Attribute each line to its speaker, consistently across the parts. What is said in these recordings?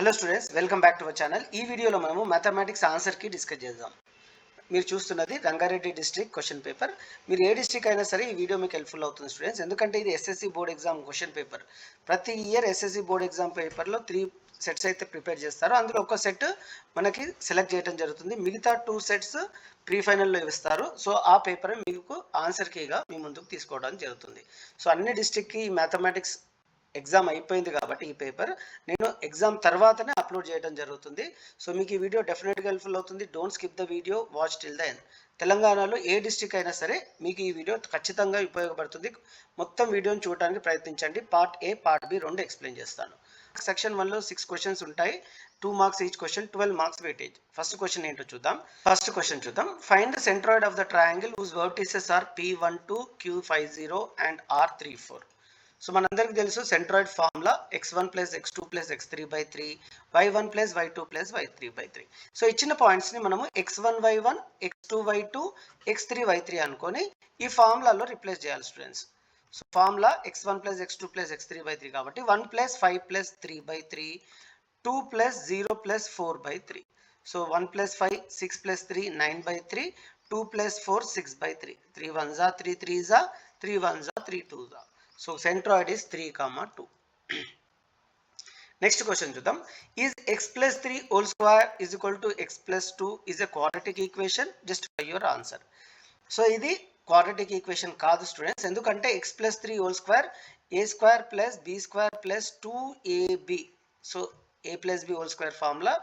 Speaker 1: Hello students, welcome back to our channel. ఈ వీడియోలో మనము మ్యాథమెటిక్స్ ఆన్సర్కి డిస్కస్ చేద్దాం. మీరు చూస్తున్నది రంగారెడ్డి డిస్ట్రిక్ట్ క్వశ్చన్ పేపర్. మీరు ఏ డిస్ట్రిక్ట్ అయినా సరే ఈ వీడియో మీకు హెల్ప్ఫుల్ అవుతుంది స్టూడెంట్స్, ఎందుకంటే ఇది SSC board exam question paper. ప్రతి ఇయర్ ఎస్ఎస్సి బోర్డ్ ఎగ్జామ్ పేపర్లో 3 సెట్స్ అయితే ప్రిపేర్ చేస్తారు. అందులో ఒక సెట్ మనకి సెలెక్ట్ చేయడం జరుగుతుంది. మిగతా 2 సెట్స్ ప్రీ ఫైనల్లో ఇస్తారు. సో ఆ పేపర్ మీకు ఆన్సర్ కీగా మీ ముందుకు తీసుకోవడం జరుగుతుంది. సో అన్ని డిస్ట్రిక్ట్కి ఈ మ్యాథమెటిక్స్ ఎగ్జామ్ అయిపోయింది కాబట్టి ఈ పేపర్ నేను ఎగ్జామ్ తర్వాతనే అప్లోడ్ చేయడం జరుగుతుంది. సో మీకు ఈ వీడియో డెఫినెట్గా హెల్ప్ఫుల్ అవుతుంది. Don't skip the video, watch till the end. తెలంగాణలో ఏ డిస్ట్రిక్ట్ అయినా సరే మీకు ఈ వీడియో ఖచ్చితంగా ఉపయోగపడుతుంది. మొత్తం వీడియోని చూడడానికి ప్రయత్నించండి. పార్ట్ ఏ, పార్ట్ బి రెండు ఎక్స్ప్లెయిన్ చేస్తాను. సెక్షన్ 1లో 6 క్వశ్చన్స్ ఉంటాయి. 2 marks each question, 12 marks weightage. First question ఏంటో చూద్దాం. Find the centroid of the triangle whose vertices are P12, Q50 and R34. So మనందరికీ తెలుసు centroid formula x1 + x2 + x3/3, y1 + y2 + y3/3. So ఇచ్చిన పాయింట్స్ని మనము x1y1, x2y2, x3y3 అనుకొని ఈ ఫార్ములాలో replace చేయాలి students. So formula x1 + x2 + x3/3 కాబట్టి 1 + 5 + 3/3, 2 + 0 + 4/3. So 1 + 5 6 + 3 9/3, 2 + 4 6/3, 3 1s 3 3s 3 1s 3 2s. So centroid is 3, 2. Next question చూద్దాం. Is x + 3 whole square is equal to x + 2 is a quadratic equation? Just for your answer. So ఇది quadratic equation కాదు students, ఎందుకంటే x + 3 whole square a² + b² + 2ab. So a + b whole square formula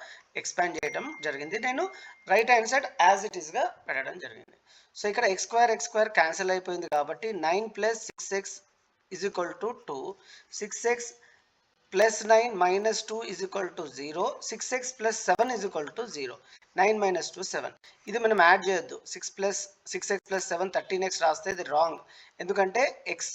Speaker 1: expand చేయడం జరిగింది. నేను right hand side as it ఈస్గా పెట్టడం జరిగింది. So ఇక్కడ x² క్యాన్సిల్ అయిపోయింది కాబట్టి 9 + 6x is equal to 2, 6x plus 9 minus 2 is equal to 0, 6x plus 7 is equal to 0, 9 minus 2 7. ఇది మనం యాడ్ చేయొద్దు. 6x plus 7 13x రాస్తే ఇది రాంగ్, ఎందుకంటే x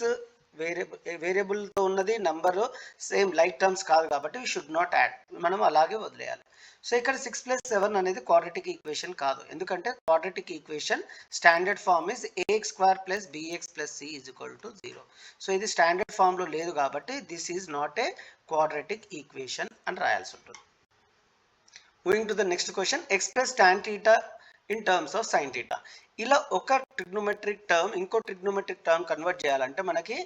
Speaker 1: వేరియబుల్తో ఉన్నది నంబరు సేమ్ లైక్ టర్మ్స్ కాదు కాబట్టి వీ షుడ్ నాట్ యాడ్, మనం అలాగే వదిలేయాలి. సో ఇక్కడ 6 + 7 అనేది క్వాడ్రాటిక్ ఈక్వేషన్ కాదు, ఎందుకంటే quadratic equation standard form is ax² + bx + c is equal to 0. So ఇది స్టాండర్డ్ ఫామ్లో లేదు కాబట్టి this is not a quadratic equation అని రాయాల్సి ఉంటుంది. Moving to the next question, x + tan θ in terms of sin θ. ఇలా ఒక ట్రిగ్నోమెట్రిక్ టర్మ్ ఇంకో ట్రిగ్నోమెట్రిక్ టర్మ్ కన్వర్ట్ చేయాలంటే మనకి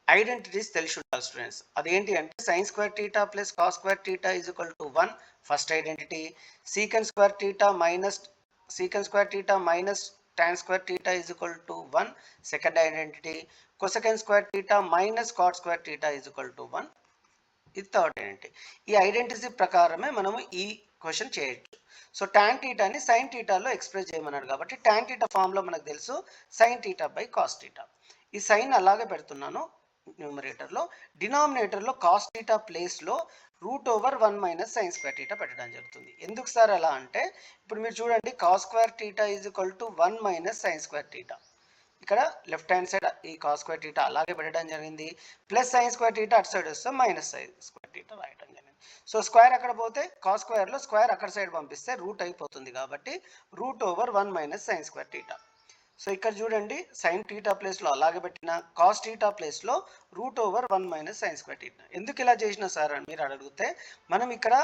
Speaker 1: ఐడెంటిటీస్ తెలిసి ఉండాలి స్టూడెంట్స్. అదేంటి అంటే sin² θ + cos² θ is equal to 1 first identity, secant² θ minus tan² θ is equal to 1 second identity, cosecant² θ minus cot² θ is equal to 1 ఇది థర్డ్ ఐడెంటిటీ. ఈ ఐడెంటిటీ ప్రకారమే మనము ఈ క్వశ్చన్ చేయొచ్చు. సో tan θని sin θలో ఎక్స్ప్రెస్ చేయమన్నాడు కాబట్టి tan θ ఫామ్లో మనకు తెలుసు sin θ/cos θ. ఈ సైన్ అలాగే పెడుతున్నాను న్యూమరేటర్లో. డినామినేటర్లో cos θ ప్లేస్లో √1 - sin² θ పెట్టడం జరుగుతుంది. ఎందుకు సార్ అలా అంటే ఇప్పుడు మీరు చూడండి, cos² θ is equal to 1 - sin² θ. ఇక్కడ లెఫ్ట్ హ్యాండ్ సైడ్ ఈ cos² θ అలాగే పెట్టడం జరిగింది, ప్లస్ sin² θ అటు సైడ్ వస్తే -sin² θ రాయడం జరిగింది. సో స్క్వేర్ అక్కడ పోతే cos² స్క్వేర్ అక్కడ సైడ్ పంపిస్తే రూట్ అయిపోతుంది కాబట్టి √1 - sin² θ. సో ఇక్కడ చూడండి, sin θ ప్లేస్లో అలాగే పెట్టిన, cos θ ప్లేస్లో √1 - sin² θ. ఎందుకు ఇలా చేసిన సార్ అని మీరు అడిగితే మనం ఇక్కడ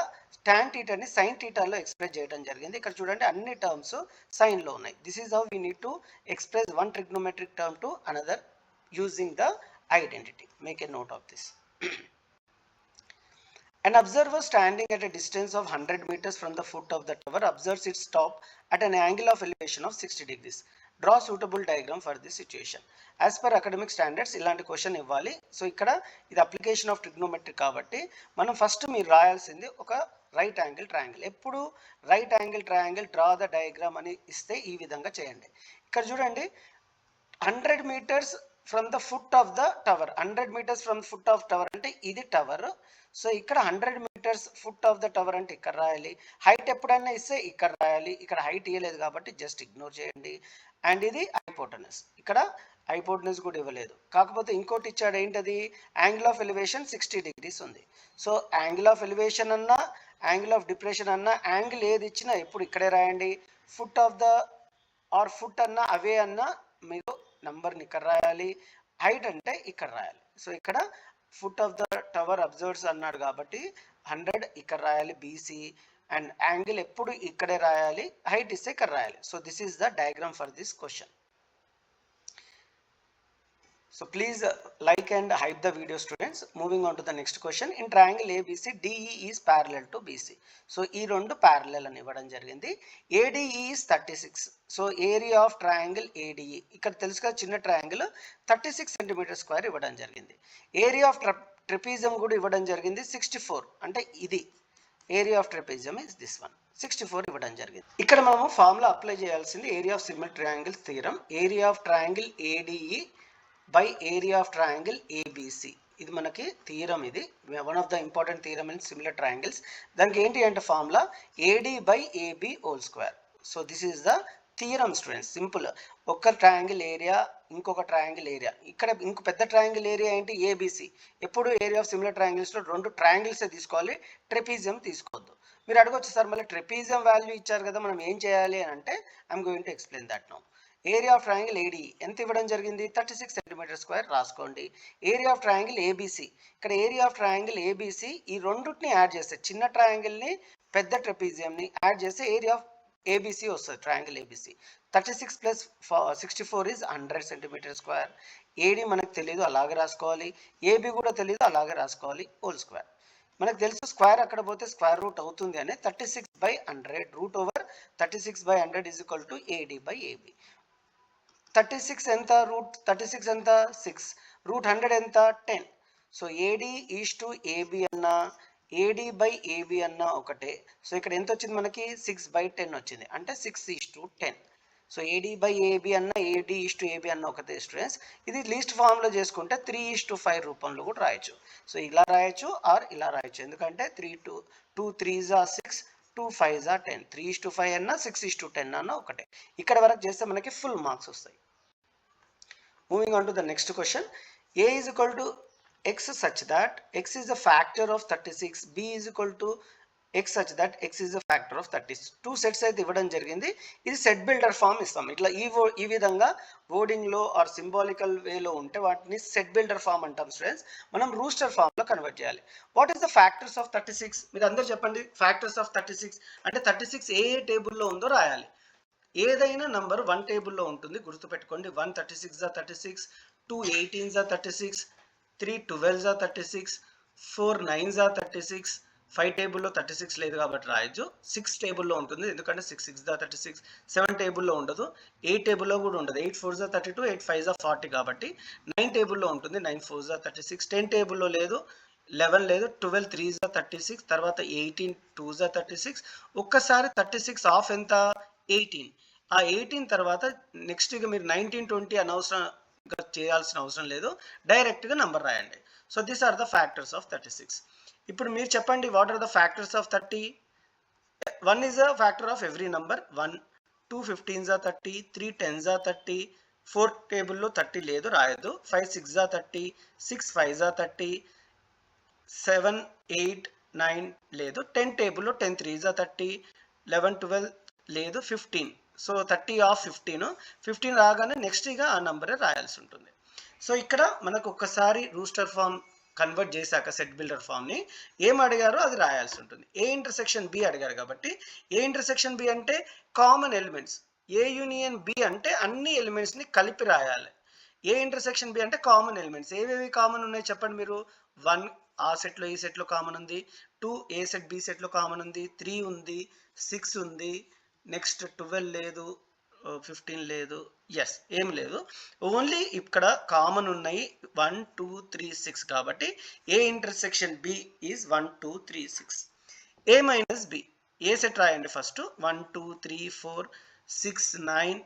Speaker 1: tan θని sin θలో ఎక్స్ప్రెస్ చేయడం జరిగింది. ఇక్కడ చూడండి అన్ని టర్మ్స్ సైన్లో ఉన్నాయి. This is how we need to express one trigonometric term two another using the identity. Make a note of this. An observer standing at a distance of 100 meters from the foot of the tower observes its top at an angle of elevation of 60 degrees. Draw suitable diagram for this situation. As per academic standards ఇలాంటి question ఇవ్వాలి. So ఇక్కడ ఇది application of trigonometric కాబట్టి మనం first మీరు రాయాల్సింది ఒక right angle triangle. ఎప్పుడు right angle triangle draw the diagram అని ఇస్తే ఈ విధంగా చేయండి. ఇక్కడ చూడండి 100 meters from the foot of the tower, 100 meters from foot of tower అంటే ఇది టవర్. సో ఇక్కడ 100 meters foot of the tower అంటే ఇక్కడ రాయాలి. హైట్ ఎప్పుడైనా ఇస్తే ఇక్కడ రాయాలి. ఇక్కడ హైట్ ఇవ్వలేదు కాబట్టి జస్ట్ ఇగ్నోర్ చేయండి. అండ్ ఇది హైపోటనస్, ఇక్కడ హైపోటనస్ కూడా ఇవ్వలేదు. కాకపోతే ఇంకోటి ఇచ్చాడు, ఏంటది యాంగిల్ ఆఫ్ ఎలివేషన్ 60 degrees ఉంది. సో యాంగిల్ ఆఫ్ ఎలివేషన్ అన్నా యాంగిల్ ఆఫ్ డిప్రెషన్ అన్నా యాంగిల్ ఏది ఇచ్చినా ఎప్పుడు ఇక్కడే రాయండి. Foot of the or foot అన్నా అవే అన్నా మీరు నంబర్ని ఇక్కడ రాయాలి, హైట్ అంటే ఇక్కడ రాయాలి. సో ఇక్కడ foot of the tower observers అన్నాడు కాబట్టి 100 ఇక్కడ రాయాలి బీసీ, అండ్ యాంగిల్ ఎప్పుడు ఇక్కడే రాయాలి, హైట్ ఇస్తే ఇక్కడ రాయాలి. So this is the diagram for this question. So please like and hype the video, students. Moving on to the next question. In triangle ABC, DE is parallel to BC. So ee rendu parallel ani ivvadam jarigindi. ADE is 36. So area of triangle ADE ikkada telusu kada chinna triangle 36 cm square ivvadam jarigindi. Area of trapezium kuda ivvadam jarigindi 64. Ante idi area of trapezium is this one 64 ఇవ్వడం జరిగింది. ఇక్కడ మనము formula apply చేయాల్సింది area of similar triangles theorem. Area of triangle ADE by area of triangle ABC. ఇది మనకి theorem, ఇది one of the important theorem in similar triangles. దానికి ఏంటి అంటే formula AD by AB whole square. So this is the theorem students. Simple. ఒక triangle area ఇంకొక triangle area, ఇక్కడ ఇంకో పెద్ద ట్రయాంగిల్ ఏరియా ఏంటి ABC. ఎప్పుడు ఏరియా ఆఫ్ సిమిలర్ ట్రయాంగిల్స్లో రెండు ట్రయాంగిల్సే తీసుకోవాలి, ట్రెపీజియం తీసుకోవద్దు. మీరు అడగొచ్చు సార్ మళ్ళీ ట్రెపీజియం వాల్యూ ఇచ్చారు కదా మనం ఏం చేయాలి అని అంటే I'm going to explain that now. Area of triangle ADE ఎంత ఇవ్వడం జరిగింది 36 సెంటీమీటర్ స్క్వేర్ రాసుకోండి. ఏరియా ఆఫ్ ట్రయాంగిల్ ABC, ఇక్కడ ఏరియా ఆఫ్ ట్రయాంగిల్ ABC ఈ రెండుని యాడ్ చేస్తే చిన్న ట్రయాంగిల్ని పెద్ద ట్రెపీజియంని యాడ్ చేస్తే ఏరియా ఆఫ్ ABC వస్తుంది. Triangle ABC 36 plus 64 is 100 centimetre square. AD మనకు తెలియదు అలాగే రాసుకోవాలి, AB కూడా తెలియదు అలాగే రాసుకోవాలి హోల్ స్క్వేర్. మనకు తెలుసు స్క్వేర్ అక్కడ పోతే స్క్వేర్ రూట్ అవుతుంది అని 36/100 root over 36/100 is equal to AD by AB. 36 ఎంత, రూట్ 36 ఎంత 6, రూట్ 100 ఎంత 10. So AD is to AB అన్నా AD by AB అన్నా ఒకటే. సో ఇక్కడ ఎంత వచ్చింది మనకి 6/10 వచ్చింది, అంటే 6:10. సో AD by AB అన్న AD ఈజ్ టు AB అన్న ఒకటే స్టూడెంట్స్. ఇది లీస్ట్ ఫామ్లో చేసుకుంటే 3:5 రూపంలో కూడా రాయొచ్చు. సో ఇలా రాయొచ్చు ఆర్ ఇలా రాయొచ్చు, ఎందుకంటే 2 3s are 6, 2 5s are 10. 3:5 అన్నా 6:10 అన్నా ఒకటే. ఇక్కడ వరకు చేస్తే మనకి ఫుల్ మార్క్స్ వస్తాయి. Moving on to the next question. A is equal to x such that x is a factor of 36, B is equal to x such that x is a factor of 30. Two sets అయితే ఇవ్వడం జరిగింది. ఇది set builder form ఇస్తాం. ఇట్లా ఈ విధంగా వర్డింగ్లో are symbolical వేలో ఉంటే వాటిని సెట్ బిల్డర్ ఫామ్ అంటాం స్టూడెంట్స్. మనం రూస్టర్ ఫామ్లో కన్వర్ట్ చేయాలి. What is the factors of 36? మీరు అందరూ చెప్పండి. ఫ్యాక్టర్స్ ఆఫ్ 36 అంటే 36 ఏ టేబుల్లో ఉందో రాయాలి. ఏదైనా నంబర్ 1 టేబుల్లో ఉంటుంది, గుర్తుపెట్టుకోండి. 1 36s are 36, 2 18s are 36, 3 12s are 36, 4 9s are 36. 5 టేబుల్లో 36 లేదు కాబట్టి రాయొచ్చు. 6 టేబుల్లో ఉంటుంది, ఎందుకంటే 6 6s are 36. 7 టేబుల్లో ఉండదు, 8 టేబుల్లో కూడా ఉండదు. 8 4s are 32, 8 5s are 40 కాబట్టి 9 టేబుల్లో ఉంటుంది. 9 4s are 36. 10 టేబుల్లో లేదు, 11 లేదు, 12 3s are 36, తర్వాత 18 2s are 36. ఒక్కసారి 36 ఆఫ్ ఎంత 18. ఆ 18 తర్వాత నెక్స్ట్ ఇక మీరు 19 20 అనవసరంగా చేయాల్సిన అవసరం లేదు, డైరెక్ట్గా నంబర్ రాయండి. So these are the factors of 36. ఇప్పుడు మీరు చెప్పండి, what are the factors of 30? 1 is a factor of every number. 1 2 15s are 30, 3 10s are 30. 4 టేబుల్లో 30 లేదు, రాయొద్దు. 5 6s are 30, 6 5s are 30, 7 8 9 లేదు. 10 టేబుల్లో 10 3s are 30, 11 12 లేదు, 15. సో 30 ఆఫ్ 15 రాగానే నెక్స్ట్ ఇక ఆ నంబరే రాయాల్సి ఉంటుంది. సో ఇక్కడ మనకు ఒక్కసారి రూస్టర్ ఫామ్ కన్వర్ట్ చేశాక సెట్ బిల్డర్ ఫామ్ని ఏం అడిగారో అది రాయాల్సి ఉంటుంది. A ఇంటర్సెక్షన్ B అడిగారు కాబట్టి A ఇంటర్సెక్షన్ B అంటే common elements, A union B అంటే అన్ని ఎలిమెంట్స్ని కలిపి రాయాలి. A ఇంటర్సెక్షన్ B అంటే కామన్ ఎలిమెంట్స్. ఏవేవి కామన్ ఉన్నాయి చెప్పండి మీరు. 1 ఆ సెట్లో ఈ సెట్లో కామన్ ఉంది, 2 A సెట్ B సెట్లో కామన్ ఉంది, 3 ఉంది, 6 ఉంది, నెక్స్ట్ 12 లేదు, 15 లేదు, ఎస్ ఏం లేదు. ఓన్లీ ఇక్కడ కామన్ ఉన్నాయి 1 2 3 6 కాబట్టి A intersection B is 1 2 3 6. A minus B, A set రాయండి ఫస్ట్. 1 2 3 4 6 9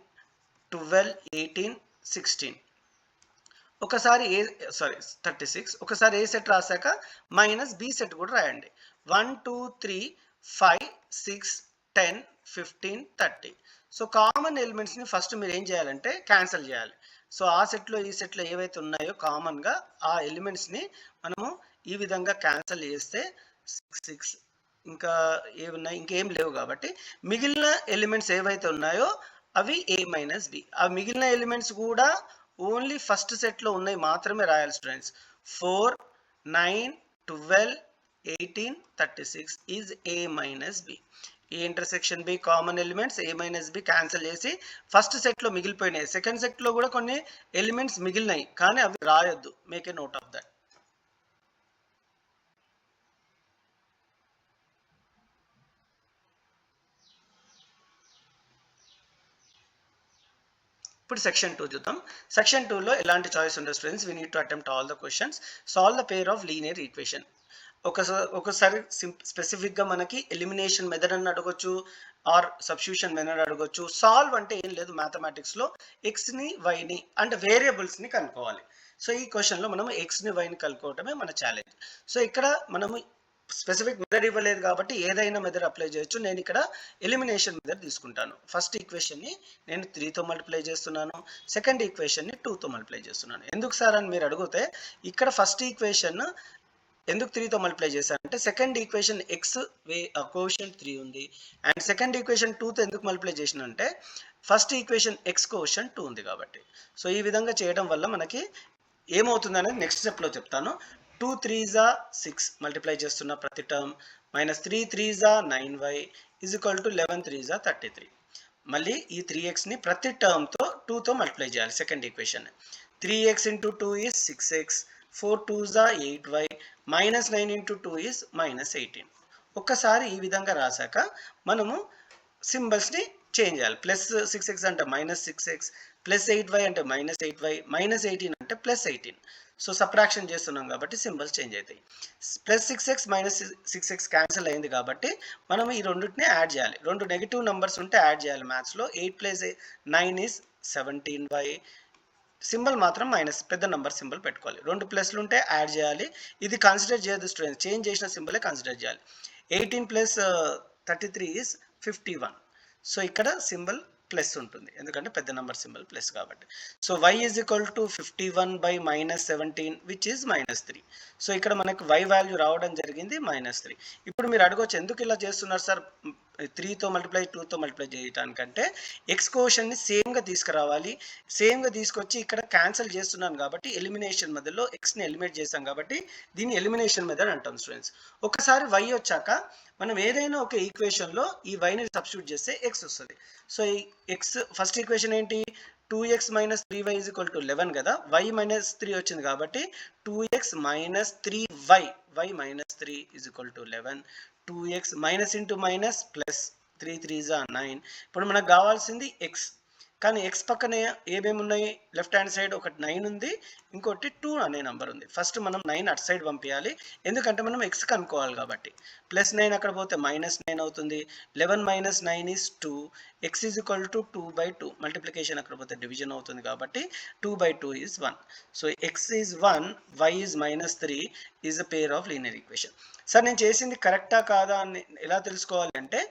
Speaker 1: 12 18 16. ఒకసారి 36. ఒకసారి ఏ సెట్ రాశాక మైనస్ B సెట్ కూడా రాయండి. 1 2 3 5 6 10 15 30. సో కామన్ ఎలిమెంట్స్ని ఫస్ట్ మీరు ఏం చేయాలంటే క్యాన్సిల్ చేయాలి. సో ఆ సెట్లో ఈ సెట్లో ఏవైతే ఉన్నాయో కామన్గా ఆ ఎలిమెంట్స్ని మనము ఈ విధంగా క్యాన్సిల్ చేస్తే 6 6 ఇంకా ఏమున్నాయి, ఇంకేం లేవు కాబట్టి మిగిలిన ఎలిమెంట్స్ ఏవైతే ఉన్నాయో అవి A మైనస్ B. ఆ మిగిలిన ఎలిమెంట్స్ కూడా ఓన్లీ ఫస్ట్ సెట్లో ఉన్నాయి మాత్రమే రాయాలి students. 4 9 12 18, 36 is A minus B. ఈ intersection B common elements A minus B cancel చేసి ఫస్ట్ సెట్లో మిగిలిపోయినాయి, సెకండ్ సెట్లో కూడా కొన్ని ఎలిమెంట్స్ మిగిలినాయి కానీ అవి రాయొద్దు. Make a note of that. ఇప్పుడు సెక్షన్ 2 చూద్దాం. సెక్షన్ 2లో ఎలాంటి చాయిస్ ఉండదు students. We need to attempt all the questions. Solve the pair of linear equation. ఒకసారి స్పెసిఫిక్గా మనకి ఎలిమినేషన్ మెథడ్ అని అడగొచ్చు, ఆర్ సబ్స్టిట్యూషన్ మెథడ్ అడగొచ్చు. సాల్వ్ అంటే ఏం లేదు, మ్యాథమెటిక్స్లో ఎక్స్ని వైని అంటే వేరియబుల్స్ని కనుక్కోవాలి. సో ఈ క్వశ్చన్లో మనం ఎక్స్ని వైని కనుక్కోవటమే మన ఛాలెంజ్. సో ఇక్కడ మనము స్పెసిఫిక్ మెథడ్ ఇవ్వలేదు కాబట్టి ఏదైనా మెథడ్ అప్లై చేయొచ్చు. నేను ఇక్కడ ఎలిమినేషన్ మెథడ్ తీసుకుంటాను. ఫస్ట్ ఈక్వేషన్ని నేను 3తో మల్టిప్లై చేస్తున్నాను, సెకండ్ ఈక్వేషన్ని 2తో మల్టిప్లై చేస్తున్నాను. ఎందుకు సార్ అని మీరు అడిగితే ఇక్కడ ఫస్ట్ ఈక్వేషన్ ఎందుకు 3తో మల్టిప్లై చేశానంటే సెకండ్ ఈక్వేషన్ ఎక్స్ కోషియంట్ 3 ఉంది, అండ్ సెకండ్ ఈక్వేషన్ 2తో ఎందుకు మల్టిప్లై చేసినంటే ఫస్ట్ ఈక్వేషన్ ఎక్స్ కోషియంట్ 2 ఉంది కాబట్టి. సో ఈ విధంగా చేయడం వల్ల మనకి ఏమవుతుందనేది నెక్స్ట్ స్టెప్లో చెప్తాను. 2 3s 6 మల్టిప్లై చేస్తున్న ప్రతి term minus 3 3s 9y is equal to 11 3s 33. మళ్ళీ ఈ 3xని ప్రతి టర్మ్తో 2తో మల్టిప్లై చేయాలి. Second equation 3x into 2 is 6x, 4 2s 8y, minus 9 into 2 is minus 18. ఒక్కసారి ఈ విధంగా రాశాక మనము సింబల్స్ని చేంజ్ చేయాలి. ప్లస్ 6x అంటే మైనస్ 6x, ప్లస్ 8y అంటే మైనస్ 8y, మైనస్ 18 అంటే ప్లస్ 18. సో సబ్ట్రాక్షన్ చేస్తున్నాం కాబట్టి సింబల్స్ చేంజ్ అవుతాయి. Plus 6x minus 6x cancel అయింది కాబట్టి మనం ఈ రెండింటిని యాడ్ చేయాలి. రెండు నెగిటివ్ నెంబర్స్ ఉంటే యాడ్ చేయాలి మ్యాథ్స్లో. 8 ప్లస్ 9 ఈజ్ 17y. సింబల్ మాత్రం మైనస్ పెద్ద నెంబర్ సింబల్ పెట్టుకోవాలి. రెండు ప్లస్లు ఉంటే యాడ్ చేయాలి. ఇది కన్సిడర్ చేయదు స్టూడెంట్స్, చేంజ్ చేసిన సింబలే కన్సిడర్ చేయాలి. 18 ప్లస్ 33 ఈజ్ 51. సో ఇక్కడ సింబల్ ప్లస్ ఉంటుంది ఎందుకంటే పెద్ద నెంబర్ సింబల్ ప్లస్ కాబట్టి. So y is equal to 51 by minus 17 which is minus 3. So ఇక్కడ మనకు y వాల్యూ రావడం జరిగింది మైనస్ 3. ఇప్పుడు మీరు అడగవచ్చు ఎందుకు ఇలా చేస్తున్నారు సార్ 3తో మల్టిప్లై 2తో మల్టిప్లై చేయడానికంటే ఎక్స్ కోషన్ని సేమ్గా తీసుకురావాలి. సేమ్గా తీసుకొచ్చి ఇక్కడ క్యాన్సిల్ చేస్తున్నాను కాబట్టి ఎలిమినేషన్ మెథడ్లో ఎక్స్ని ఎలిమినేట్ చేస్తాం కాబట్టి దీన్ని ఎలిమినేషన్ మెథడ్ అంటాం స్టూడెంట్స్. ఒకసారి y వచ్చాక మనం ఏదైనా ఒక ఈక్వేషన్లో ఈ వైని సబ్స్టిట్యూట్ చేస్తే ఎక్స్ వస్తుంది. సో ఈ ఎక్స్ ఫస్ట్ ఈక్వేషన్ ఏంటి 2x minus 3y is equal to 11 కదా, y మైనస్ 3 వచ్చింది కాబట్టి 2x minus 3y, y minus 3 is equal to 11. 2x minus into minus plus 3 3s 9. ఇప్పుడు మనకు కావాల్సింది ఎక్స్, కానీ ఎక్స్ పక్కనే ఏమేమి ఉన్నాయి, లెఫ్ట్ హ్యాండ్ సైడ్ ఒకటి 9 ఉంది, ఇంకోటి 2 అనే నెంబర్ ఉంది. ఫస్ట్ మనం 9 అటు సైడ్ పంపించాలి ఎందుకంటే మనం ఎక్స్ కనుక్కోవాలి కాబట్టి. ప్లస్ 9 అక్కడ పోతే మైనస్ 9 అవుతుంది. 11 minus 9 is 2. X is equal to 2/2. Multiplication అక్కడ పోతే డివిజన్ అవుతుంది కాబట్టి 2/2 is 1. So x is 1, y is minus 3 is a pair of linear equation. Sir నేను చేసింది కరెక్టా కాదా అని ఎలా తెలుసుకోవాలి అంటే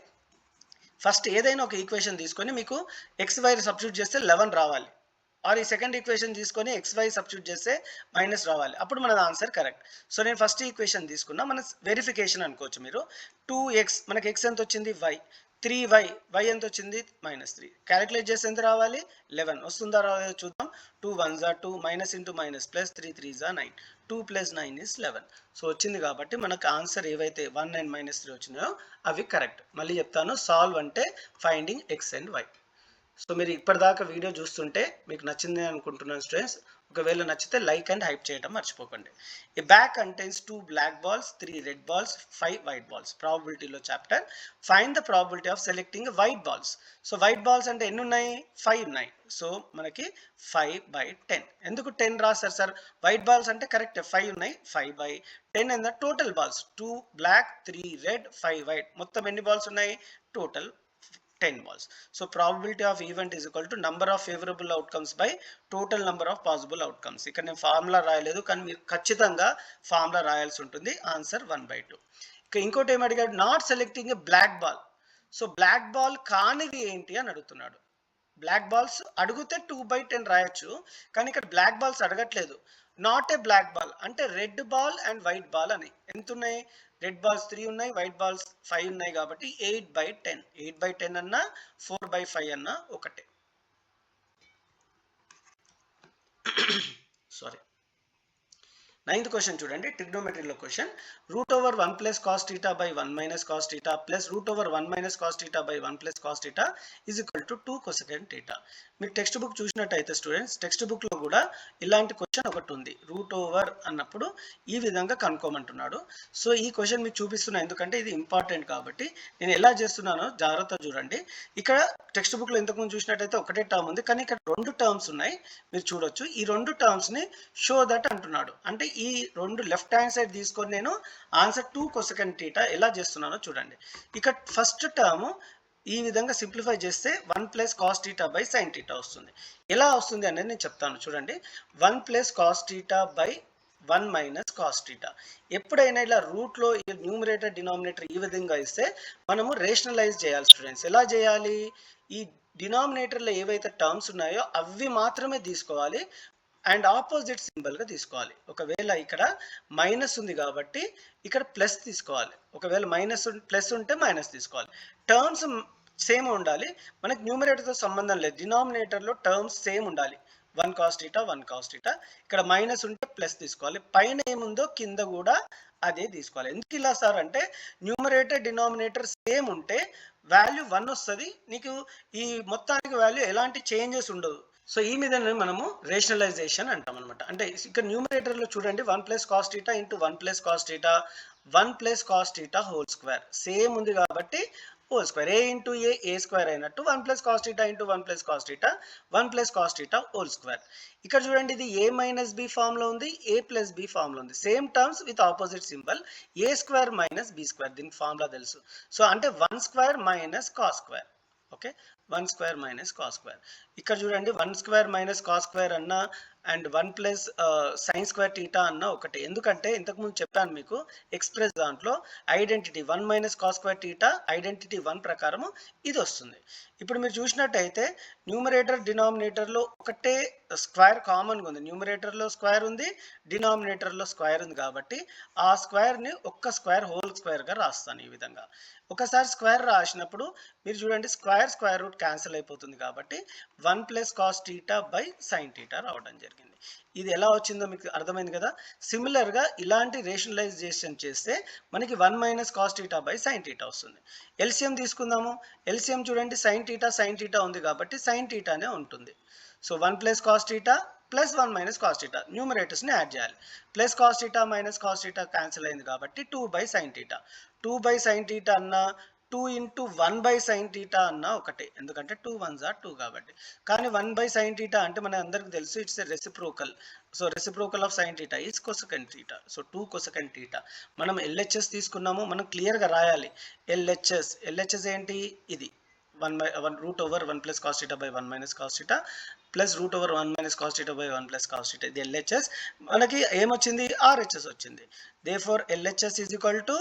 Speaker 1: ఫస్ట్ ఏదైనా ఒక ఈక్వేషన్ తీసుకొని మీకు ఎక్స్ వై సబ్స్టిట్యూట్ చేస్తే 11 రావాలి, ఆర్ ఈ సెకండ్ ఈక్వేషన్ తీసుకొని ఎక్స్ వై సబ్స్టిట్యూట్ చేస్తే మైనస్ రావాలి, అప్పుడు మన ఆన్సర్ కరెక్ట్. సో నేను ఫస్ట్ ఈక్వేషన్ తీసుకున్నా, మన వెరిఫికేషన్ అనుకోవచ్చు మీరు. 2x మనకి ఎక్స్ ఎంత వచ్చింది y, 3y, y ఎంత వచ్చింది మైనస్ 3. క్యాలిక్యులేట్ చేస్తే ఎంత రావాలి 11 వస్తుందా రాలేదో చూద్దాం. 2 1s 2, minus into minus plus 3 3s 9, 2 plus 9 is 11. So వచ్చింది కాబట్టి మనకు ఆన్సర్ ఏవైతే 1 and మైనస్ 3 వచ్చినాయో అవి కరెక్ట్. మళ్ళీ చెప్తాను, సాల్వ్ అంటే finding x and y. So మీరు ఇప్పటిదాకా వీడియో చూస్తుంటే మీకు నచ్చింది అనుకుంటున్నాను స్టూడెంట్స్. ఒకవేళ నచ్చితే లైక్ అండ్ హైప్ చేయడం మర్చిపోకండి. A bag contains 2 black balls, 3 red balls, 5 white balls. ప్రాబబిలిటీలో chapter. Find the probability of selecting white balls. So white balls అంటే ఎన్ని ఉన్నాయి 5 ఉన్నాయి. సో మనకి 5/10. ఎందుకు 10 రాస్తారు సార్, వైట్ బాల్స్ అంటే కరెక్ట్ 5 ఉన్నాయి, 5/10 and the total balls 2 black 3 red 5 white. మొత్తం ఎన్ని బాల్స్ ఉన్నాయి total 10 balls. So probability of event is equal to number of favorable outcomes by total number of possible outcomes. ఇక్కడ నేను formula రాయలేదు కానీ మీరు ఖచ్చితంగా ఫార్ములా రాయాల్సి ఉంటుంది. ఆన్సర్ 1/2. ఇక ఇంకోటి ఏమి అడిగాడు, not selecting a black ball. So black ball కానివి ఏంటి అని అడుగుతున్నాడు. బ్లాక్ బాల్స్ అడిగితే 2/10 రాయొచ్చు కానీ ఇక్కడ బ్లాక్ బాల్స్ అడగట్లేదు. నాట్ ఏ బ్లాక్ బాల్ అంటే red ball and white ball అని. ఎంత ఉన్నాయి, రెడ్ బాల్స్ 3 ఉన్నాయి, వైట్ బాల్స్ 5 ఉన్నాయి కాబట్టి 8/10. 8/10 అన్నా 4/5 అన్నా ఒకటే. సారీ. 9th క్వశ్చన్ చూడండి, ట్రిగ్నోమెట్రీలో question. Root over 1 plus cos theta by 1 minus cos theta plus root over 1 minus cos theta by 1 plus cos theta is equal to 2 cosecant theta. మీరు textbook చూసినట్టయితే students, టెక్స్ట్ బుక్లో కూడా ఇలాంటి question ఒకటి ఉంది. రూట్ ఓవర్ అన్నప్పుడు ఈ విధంగా కనుక్కోమంటున్నాడు. సో ఈ క్వశ్చన్ మీకు చూపిస్తున్నా, ఎందుకంటే ఇది ఇంపార్టెంట్ కాబట్టి. నేను ఎలా చేస్తున్నానో జాగ్రత్త చూడండి. ఇక్కడ టెక్స్ట్ బుక్లో ఇంతకుముందు చూసినట్టయితే ఒకటే టర్మ్ ఉంది, కానీ ఇక్కడ 2 టర్మ్స్ ఉన్నాయి, మీరు చూడొచ్చు. ఈ 2 టర్మ్స్ని షో దట్ అంటున్నాడు. అంటే ఈ 2 లెఫ్ట్ హ్యాండ్ సైడ్ తీసుకొని నేను ఆన్సర్ 2 కొసెకండ్ థీటా ఎలా చేస్తున్నానో చూడండి. ఇక్కడ ఫస్ట్ టర్మ్ ఈ విధంగా సింప్లిఫై చేస్తే 1 plus cos theta by sine theta వస్తుంది. ఎలా వస్తుంది అనేది నేను చెప్తాను చూడండి. 1 plus cos theta by 1 minus cos theta. ఎప్పుడైనా ఇలా రూట్లో న్యూమరేటర్ డినామినేటర్ ఈ విధంగా ఇస్తే మనము రేషనలైజ్ చేయాలి స్టూడెంట్స్. ఎలా చేయాలి? ఈ డినామినేటర్లో ఏవైతే టర్మ్స్ ఉన్నాయో అవి మాత్రమే తీసుకోవాలి అండ్ ఆపోజిట్ సింబల్గా తీసుకోవాలి. ఒకవేళ ఇక్కడ మైనస్ ఉంది కాబట్టి ఇక్కడ ప్లస్ తీసుకోవాలి. ఒకవేళ ప్లస్ ఉంటే మైనస్ తీసుకోవాలి. టర్మ్స్ సేమ్ ఉండాలి, మనకి న్యూమరేటర్తో సంబంధం లేదు. డినామినేటర్లో టర్మ్స్ సేమ్ ఉండాలి. 1 కాస్ థీటా 1 కాస్ థీటా. ఇక్కడ మైనస్ ఉంటే ప్లస్ తీసుకోవాలి. పైన ఏముందో కింద కూడా అదే తీసుకోవాలి. ఎందుకు ఇలా సార్ అంటే, న్యూమరేటర్ డినామినేటర్ సేమ్ ఉంటే వాల్యూ 1 వస్తుంది, నీకు ఈ మొత్తానికి వాల్యూ ఎలాంటి చేంజెస్ ఉండదు. సో ఈ మీద మనము రేషనలైజేషన్ అంటాం అనమాట. అంటే ఇక్కడ న్యూమరేటర్లో చూడండి, 1 plus cos theta into 1 plus cos theta 1 plus cos theta whole square same ఉంది కాబట్టి హోల్ స్క్వేర్. ఏ ఇంటూ ఏ స్క్వేర్ అయినట్టు 1 plus cos theta into 1 plus cos theta 1 plus cos theta whole square. ఇక్కడ చూడండి, ఇది ఏ మైనస్ బి ఫామ్లో ఉంది, ఏ plus B ఫామ్లో ఉంది. Same terms with opposite symbol. A square minus B square, దీనికి ఫార్ములా తెలుసు. సో అంటే 1 square minus cos square. Okay, 1 square minus cos square. ఇక్కడ చూడండి, 1 స్క్వేర్ మైనస్ కాస్ స్క్వేర్ అన్న and 1 plus sine square theta అన్న ఒకటే. ఎందుకంటే ఇంతకుముందు చెప్పాను మీకు ఎక్స్ప్రెస్ దాంట్లో identity 1 minus cos square theta identity 1 ప్రకారము ఇది వస్తుంది. ఇప్పుడు మీరు చూసినట్టయితే న్యూమరేటర్ డినామినేటర్లో ఒకటే స్క్వేర్ కామన్గా ఉంది. న్యూమరేటర్లో స్క్వేర్ ఉంది, డినామినేటర్లో స్క్వేర్ ఉంది కాబట్టి ఆ స్క్వేర్ని ఒక్క స్క్వేర్ హోల్ స్క్వేర్గా రాస్తాను ఈ విధంగా. ఒకసారి స్క్వేర్ రాసినప్పుడు మీరు చూడండి, స్క్వేర్ రూట్ క్యాన్సిల్ అయిపోతుంది కాబట్టి 1 plus cos theta by sine theta రావడం జరిగింది. ఇది ఎలా వచ్చిందో మీకు అర్థమైంది కదా. సిమిలర్గా ఇలాంటి రేషనలైజేషన్ చేస్తే మనకి 1 minus cos theta by sine theta వస్తుంది. ఎల్సిఎం తీసుకుందాము. ఎల్సిఎం చూడండి, సైన్ థీటా ఉంది కాబట్టి సైన్ థీటానే ఉంటుంది. So 1 plus cos theta plus 1 minus cos theta, న్యూమరేటర్స్ని యాడ్ చేయాలి. Plus cos theta minus cos theta cancel అయింది కాబట్టి 2 by sine theta. 2 by sine theta అన్న 2 ఇంటూ 1 బై సైన్ థీటా అన్న ఒకటే, ఎందుకంటే 2 1s are 2 కాబట్టి. కానీ 1 బై సైన్ థీటా అంటే మన అందరికి తెలుసు, it's a reciprocal. So reciprocal of sine theta is cosecant theta. So 2 cosecant theta. మనం ఎల్హెచ్ఎస్ తీసుకున్నాము, మనం క్లియర్గా రాయాలి. ఎల్హెచ్ఎస్ ఏంటి? ఇది 1 route over 1 plus cos theta by 1 minus cos theta plus root over 1 minus cos theta by 1 plus cos theta. ఇది LHS. మనకి ఏమొచ్చింది? ఆర్హెచ్ఎస్ వచ్చింది. Therefore LHS is equal to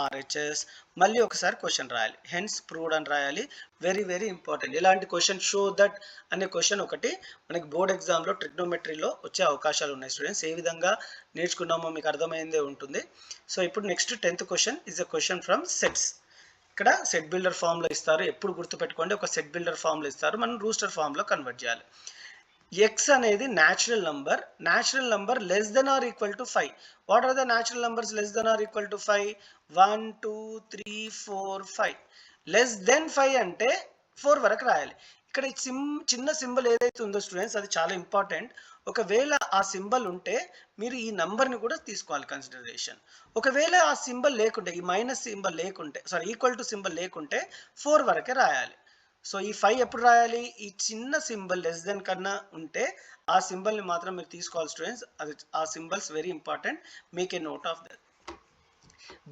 Speaker 1: RHS. మళ్ళీ ఒకసారి క్వశ్చన్ రాయాలి, హెన్స్ ప్రూవ్డ్ అని రాయాలి. Very very important. ఇలాంటి క్వశ్చన్ షో దట్ అనే క్వశ్చన్ ఒకటి మనకి బోర్డ్ ఎగ్జామ్లో ట్రిగ్నోమెట్రీలో వచ్చే అవకాశాలు ఉన్నాయి స్టూడెంట్స్. ఏ విధంగా నేర్చుకున్నామో మీకు అర్థమైందే ఉంటుంది. సో ఇప్పుడు next 10th question is a question from sets. ఇక్కడ సెట్ బిల్డర్ ఫామ్లో ఇస్తారు, ఎప్పుడు గుర్తుపెట్టుకోండి, ఒక సెట్ బిల్డర్ ఫామ్లో ఇస్తారు, మనం రూస్టర్ ఫామ్లో కన్వర్ట్ చేయాలి. ఎక్స్ అనేది natural number less than or equal to 5. What are the natural numbers less than or equal to 5? 1 2 3 4 5. Less than 5 అంటే 4 వరకు రాయాలి. ఇక్కడ చిన్న సింబల్ ఏదైతే ఉందో స్టూడెంట్స్, అది చాలా ఇంపార్టెంట్. ఒకవేళ ఆ సింబల్ ఉంటే మీరు ఈ నంబర్ని కూడా తీసుకోవాలి కన్సిడరేషన్. ఒకవేళ ఆ సింబల్ లేకుంటే, ఈ మైనస్ సింబల్ లేకుంటే, ఈక్వల్ టు సింబల్ లేకుంటే 4 వరకే రాయాలి. సో ఈ 5 ఎప్పుడు రాయాలి? ఈ చిన్న సింబల్ లెస్ దెన్ కన్నా ఉంటే ఆ సింబల్ని మాత్రం మీరు తీసుకోవాలి స్టూడెంట్స్. అది ఆ symbols very important, make a note of that.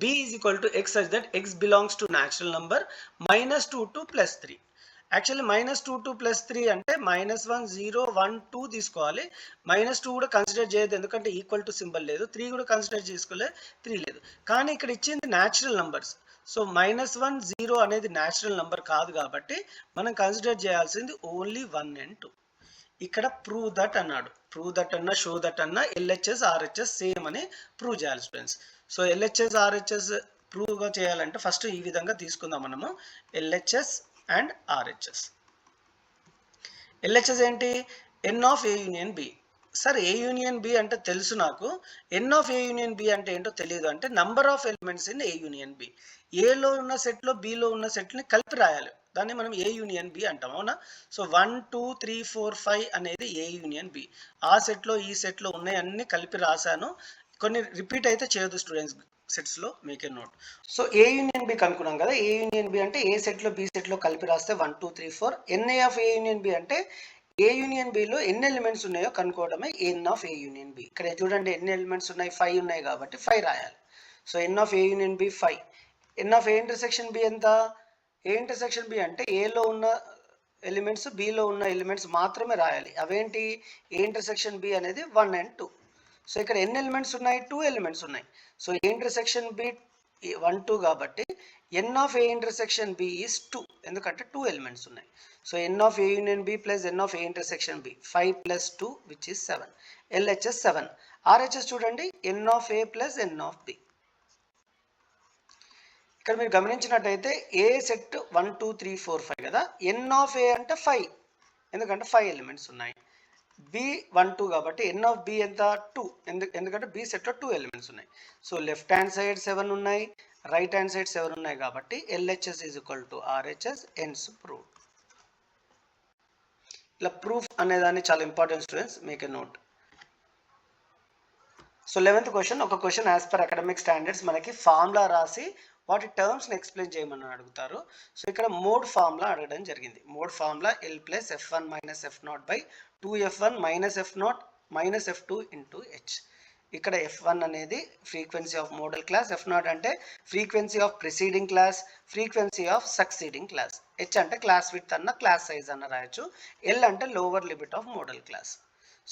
Speaker 1: b is equal to x such that x belongs to natural number -2 to +3. Actually -2 to +3 అంటే -1 0 1 2 తీసుకోవాలి. -2 కూడా కన్సిడర్ చేయదు, ఎందుకంటే ఈక్వల్ టు సింబల్ లేదు. 3 కూడా కన్సిడర్ చేసుకోలే, 3 లేదు. కానీ ఇక్కడ ఇచ్చింది న్యాచురల్ నంబర్స్. సో -1 0 అనేది న్యాచురల్ నంబర్ కాదు కాబట్టి మనం కన్సిడర్ చేయాల్సింది ఓన్లీ 1 and 2. ఇక్కడ ప్రూవ్ దట్ అన్నాడు. ప్రూవ్ దట్ అన్న, షో దట్ అన్న, ఎల్హెచ్ఎస్ ఆర్హెచ్ఎస్ సేమ్ అని ప్రూవ్ చేయాలి స్టూడెంట్స్. సో ఎల్హెచ్ఎస్ ఆర్హెచ్ఎస్ ప్రూవ్గా చేయాలంటే ఫస్ట్ ఈ విధంగా తీసుకుందాం మనము, ఎల్హెచ్ఎస్ అండ్ ఆర్హెచ్ఎస్. ఎల్హెచ్ఎస్ ఏంటి? N of A union B. Sir A union B అంటే తెలుసు నాకు, N of A union B అంటే ఏంటో తెలియదు. అంటే number of elements in A union B. ఏలో ఉన్న సెట్లో బిలో ఉన్న సెట్ని కలిపి రాయాలి, దాన్ని మనం ఏ యూనియన్ బి అంటాం, అవునా? సో 1 2 3 4 5 అనేది ఏ యూనియన్ బి. ఆ సెట్లో ఈ సెట్లో ఉన్నాయి అన్ని కలిపి రాశాను. కొన్ని రిపీట్ అయితే చేయదు స్టూడెంట్స్ సెట్స్లో, make a note. So A union B కనుక్కున్నాం కదా, ఏ యూనియన్ బి అంటే ఏ సెట్లో బి సెట్లో కలిపి రాస్తే 1 2 3 4. ఎన్ఏ ఆఫ్ ఏ యూనియన్ బి అంటే ఏ యూనియన్ బిలో ఎన్ని ఎలిమెంట్స్ ఉన్నాయో కనుక్కోవడమే ఎన్ ఆఫ్ ఏ యూనియన్ బి. ఇక్కడ చూడండి ఎన్ని ఎలిమెంట్స్ ఉన్నాయి, 5 ఉన్నాయి కాబట్టి 5 రాయాలి. So N of A union B 5. N of A intersection B ఎంత? ఏ ఇంటర్సెక్షన్ బి అంటే ఏలో ఉన్న ఎలిమెంట్స్ బిలో ఉన్న ఎలిమెంట్స్ మాత్రమే రాయాలి. అవేంటి? ఏ ఇంటర్సెక్షన్ బి అనేది 1 and 2. సో ఇక్కడ ఎన్ని ఎలిమెంట్స్ ఉన్నాయి? 2 ఎలిమెంట్స్ ఉన్నాయి. సో ఏ ఇంటర్సెక్షన్ బి 1 2 కాబట్టి N of A intersection B is 2, ఎందుకంటే 2 ఎలిమెంట్స్ ఉన్నాయి. So N of A union B plus N of A intersection B 5 + 2 which is 7. LHS 7. RHS చూడండి N of A plus N of B. ఇక్కడ మీరు గమనించినట్టయితే ఏ set 1 2 3 4 5 కదా, ఎన్ of ఏ అంటే 5, ఎందుకంటే 5 elements ఉన్నాయి. బి 1 2 కాబట్టి ఎన్ ఆఫ్ బి ఎంత? 2, ఎందుకంటే బి సెట్లో 2 ఎలిమెంట్స్ ఉన్నాయి. సో లెఫ్ట్ హ్యాండ్ సైడ్ 7 ఉన్నాయి, రైట్ హ్యాండ్ సైడ్ 7 ఉన్నాయి కాబట్టి LHS is equal to RHS. Hence prove. ఇలా ప్రూఫ్ అనేదాన్ని చాలా important students, make a note. So 11th question, ఒక question as per academic standards మనకి ఫార్ములా రాసి వాటి టర్మ్స్ని ఎక్స్ప్లెయిన్ చేయమని అడుగుతారు. సో ఇక్కడ మోడ్ ఫార్ములా అడగడం జరిగింది. Mode formula L plus F1 minus F0 by 2F1 minus F0 minus F2 into H. ఇక్కడ F1 అనేది frequency of modal class, F0 అంటే frequency of preceding class, frequency of succeeding class, H అంటే class width అన్న class size అన్న రాయొచ్చు, L అంటే lower limit of modal class.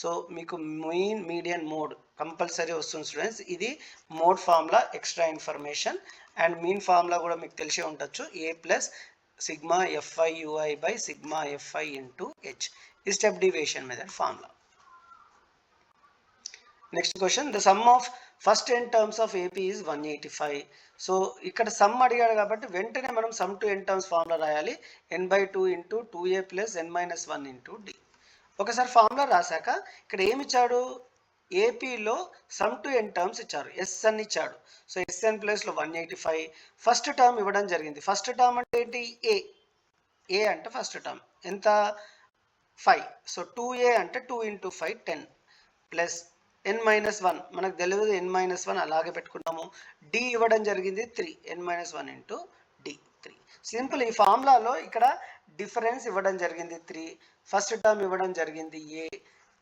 Speaker 1: So మీకు mean median mode compulsory వస్తుంది స్టూడెంట్స్. ఇది mode formula extra information. And mean formula కూడా మీకు తెలిసే ఉండొచ్చు, A plus sigma FI UI by sigma FI into H. ఈ step deviation method formula. Next question, the sum of first n terms of AP is 185. So ఇక్కడ sum అడిగాడు కాబట్టి వెంటనే మనం sum to n terms formula రాయాలి. n/2 into 2a plus n-1 into D. ఒకసారి formula రాశాక ఇక్కడ ఏమి ఇచ్చాడు? ఏపీలో సమ్ టు n టర్మ్స్ ఇచ్చారు, ఎస్ఎన్ ఇచ్చాడు. సో ఎస్ఎన్ ప్లేస్లో 185. ఫస్ట్ టర్మ్ ఇవ్వడం జరిగింది. ఫస్ట్ టర్మ్ అంటే ఏంటి? ఏ అంటే ఫస్ట్ టర్మ్ ఎంత? 5. సో 2a అంటే 2 ఇంటూ 5 10 ప్లస్ n-1 మనకు తెలియదు, n-1 అలాగే పెట్టుకున్నాము. డి ఇవ్వడం జరిగింది 3, n-1 ఇంటూ డి 3. సింపుల్. ఈ ఫార్ములాలో ఇక్కడ డిఫరెన్స్ ఇవ్వడం జరిగింది 3, ఫస్ట్ టర్మ్ ఇవ్వడం జరిగింది ఏ,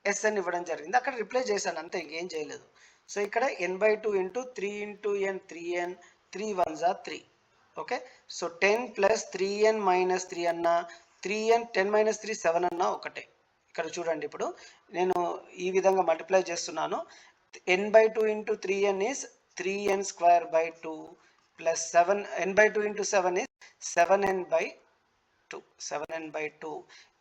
Speaker 1: ఎస్ఎన్ ఇవ్వడం జరిగింది, అక్కడ రిప్లేస్ చేశాను అంతే, ఇంకేం చేయలేదు. సో ఇక్కడ n/2 into 3 into n 3n, 3 1s are 3. Okay. So 10 plus 3n minus 3 అన్న 3n 10 మైనస్ 3 7 అన్న ఒకటే. ఇక్కడ చూడండి, ఇప్పుడు నేను ఈ విధంగా మల్టిప్లై చేస్తున్నాను. n/2 into 3n is 3n square by 2 plus 7 n/2 into 7 is 7n/2, 7n/2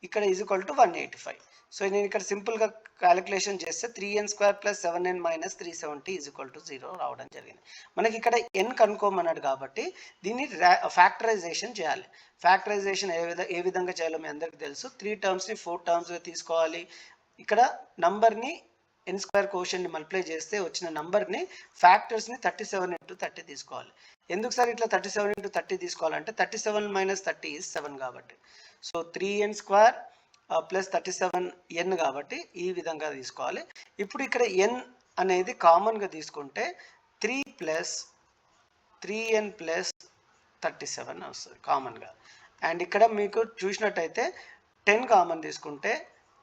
Speaker 1: ఇక్కడ ఈజ్ ఈక్వల్ టు 185. సో నేను ఇక్కడ సింపుల్గా క్యాలిక్యులేషన్ చేస్తే 3n square plus 7n minus 370 is equal to 0 రావడం జరిగింది. మనకి ఇక్కడ n కనుక్కోమన్నాడు కాబట్టి దీన్ని ఫ్యాక్టరైజేషన్ చేయాలి. ఫ్యాక్టరైజేషన్ ఏ విధంగా చేయాలో మీ అందరికీ తెలుసు. 3 టర్మ్స్ని 4 టర్మ్స్గా తీసుకోవాలి. ఇక్కడ నంబర్ని n స్క్వేర్ కోషన్ని మల్టిప్లై చేస్తే వచ్చిన నంబర్ని ఫ్యాక్టర్స్ని 37 ఇంటూ 30 తీసుకోవాలి. ఎందుకు సార్ ఇట్లా 37 ఇంటూ 30 తీసుకోవాలంటే 37 మైనస్ 30 ఈజ్ 7 కాబట్టి. So 3n square plus 37n కాబట్టి ఈ విధంగా తీసుకోవాలి. ఇప్పుడు ఇక్కడ n అనేది కామన్గా తీసుకుంటే 3 ప్లస్ 3n ప్లస్ 37 వస్తుంది కామన్గా. అండ్ ఇక్కడ మీకు చూసినట్టయితే 10 కామన్ తీసుకుంటే